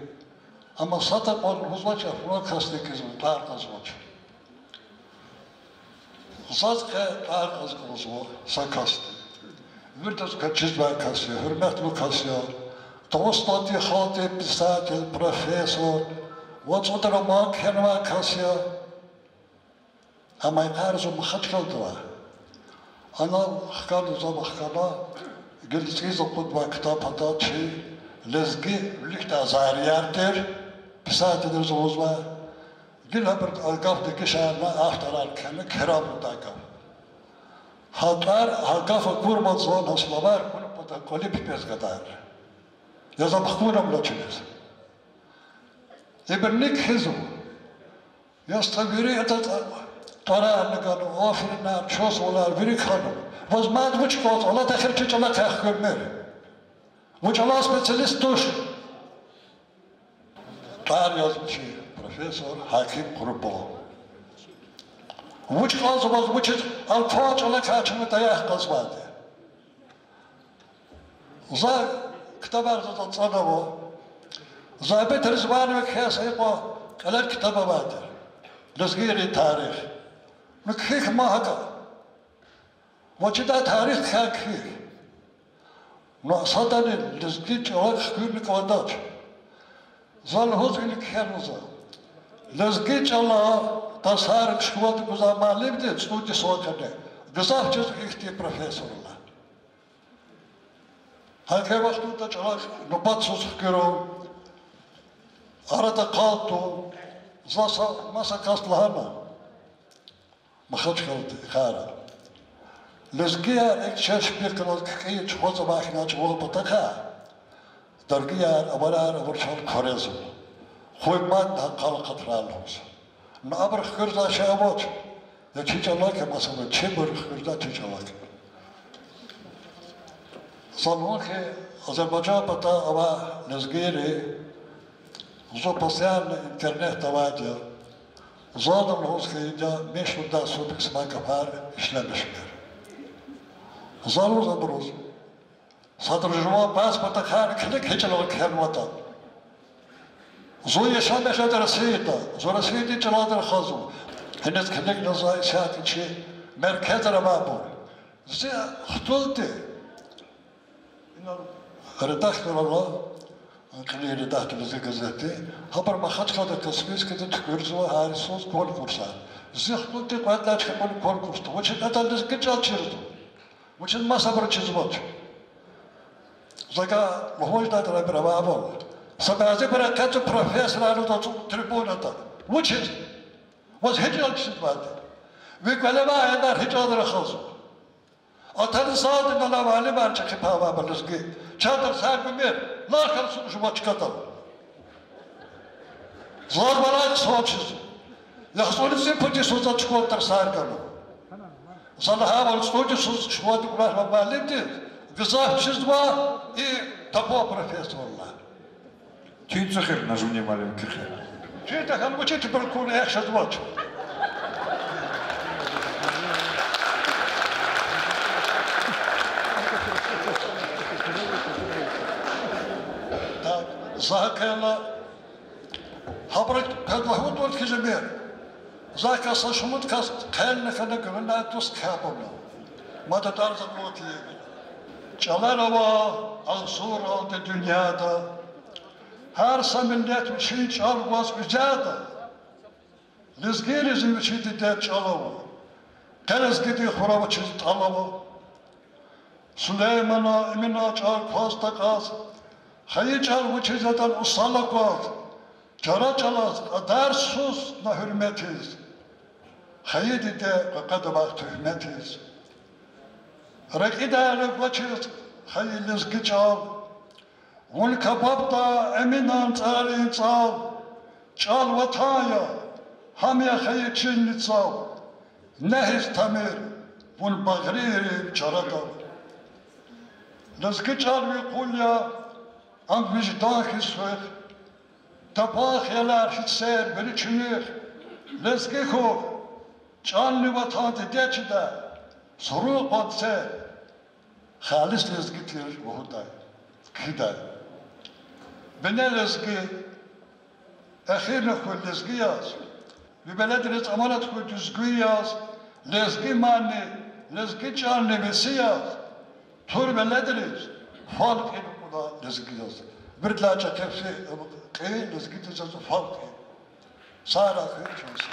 Ама сата он узлача фракасник из тарказвач. Сатка тарказгозво сакаст. Виртас качизва каси, хурматлу касио. Толстый хатип писатель, профессор, вот что-то роман херма касия, а моя карзу махачкалдва. Она хкаду забахкала, гильский запутва ктапата чи, лезги лихта зарьяртер, писатель зозва, гилабер алгав декишарна ахтарар кене керам дагав. Хатар алгав курман зон аславар, курпата колип песгадар. Я забахмуром лачились. Иберник хизу. Я ставири этот тарангану, офрина, чосвола, вирикану. Возмад вучкот, Allah тахирчич, Allah тахкурмер. Вуч Allah специалист туш. Тар язмчи, профессор Хаким Курбо. Вуч казу возвучит, алфач Allah качаны таях казвади. За كتابات تتصنعوا زابط رزوان وكيس يقوى قلت كتابات لصغير التاريخ نكيك ما هكا وجدا تاريخ خاكي نقصدني لصغير جواك كل كودات ظل هزين كيانوزا لصغير الله تصارك شوات كوزا معلم دي تسوتي سوكني قصاف جزء اختي بروفيسور الله هاكي وقت تجعل نبات سوسكرو أراد قالتو زاسا مسا كاست لهنا ما خدش خارا لزقيا اكتشاف بيكتنا كي تحوز باحنا تحوز بطاقا درقيا أولار أورشان خريزو خوي ماد قال قطرالوز نابر خرزا شابوت يا تيجالاك مثلا تشبر خرزا تيجالاك صنعوا که آذربایجان بتا اما نزگیری زو پسیان اینترنت دوادیا زادم لحوظ که اینجا میشون دا سود کسما کفار işlemiş bir. Zalur zabroz. Sadr juma pas bata khar klik hechalo khelwata. Zo yaşamış adar seyda. Zora seydi çaladır khazu. Henüz klik nazay saat içi merkez arababu. Zı xtulti. Редактор Allah, Ankara redaktörü gazete, haber mahaçkada kasbis kede tükürzü harisos konkursa. Zıhluti kwadlaç kemol konkursta. Vuçin atalız geçal çirdi. Vuçin masabır çizvat. Zaga muhojda da bravo. Sabazi bırakatı profesörler da tribunada. Vuçin. Was hecel çizvat. Ve kalama aylar hecadır khazu. Atanı sağdı nala vali barca kipava balızgı. Çadır sahibi mir. Lakar sunucu maçkatal. Zor balak soğuçuz. Yaxsoli simpati sozda çikotar sarkanı. Sana haval stoğu söz çikotu ulaşma malimdi. Gızah çizva i tapo profesörler. Tüy çıkır najuni malim kıkır. Tüy takan bu çeti bir konu ekşazvaç. Zakela habret pedvahut volt kizemir. Zaka saşumut kas kayne kana güvenna tus kapamla. Mada tarzı botiye. Çalarava ansur aldı dünyada. Her samillet bir şey çalmaz ücada. Lizgirizi bir şey de çalava. Teres gidi xurava çiz talava. Süleyman'a emina çal pasta kas. Hayır çal bu çizeden usalla kaz. Çaraçalaz adarsız na hürmetiz. Haydi de kadabak hürmetiz. Rakidare başız hayırlıs gıçal. Ul kapapta eminan çarin çal. Çal vataya. Hamya hayıçın çal. Nehiz tamir. Ul bagririm çarada. Lız gıçal ve kulya. Am vicdan hisvek. Tabak yalar hiç ser biri çünür. Lız gıkov. Canlı vatantı deçide. Soru patse. Halis lız gıtır vuhuday. Kıday. Bine lızgı. Ahirne kul lızgı yaz. Ve belediniz amanet kul düzgü yaz. Lızgı mani. Lızgı canlı besi yaz. Tur belediniz. Falk edip kula lızgı yaz. Birdlaça tepsi. Kıyı lızgı tezazı falk edip. Sara kıyı çoğusu.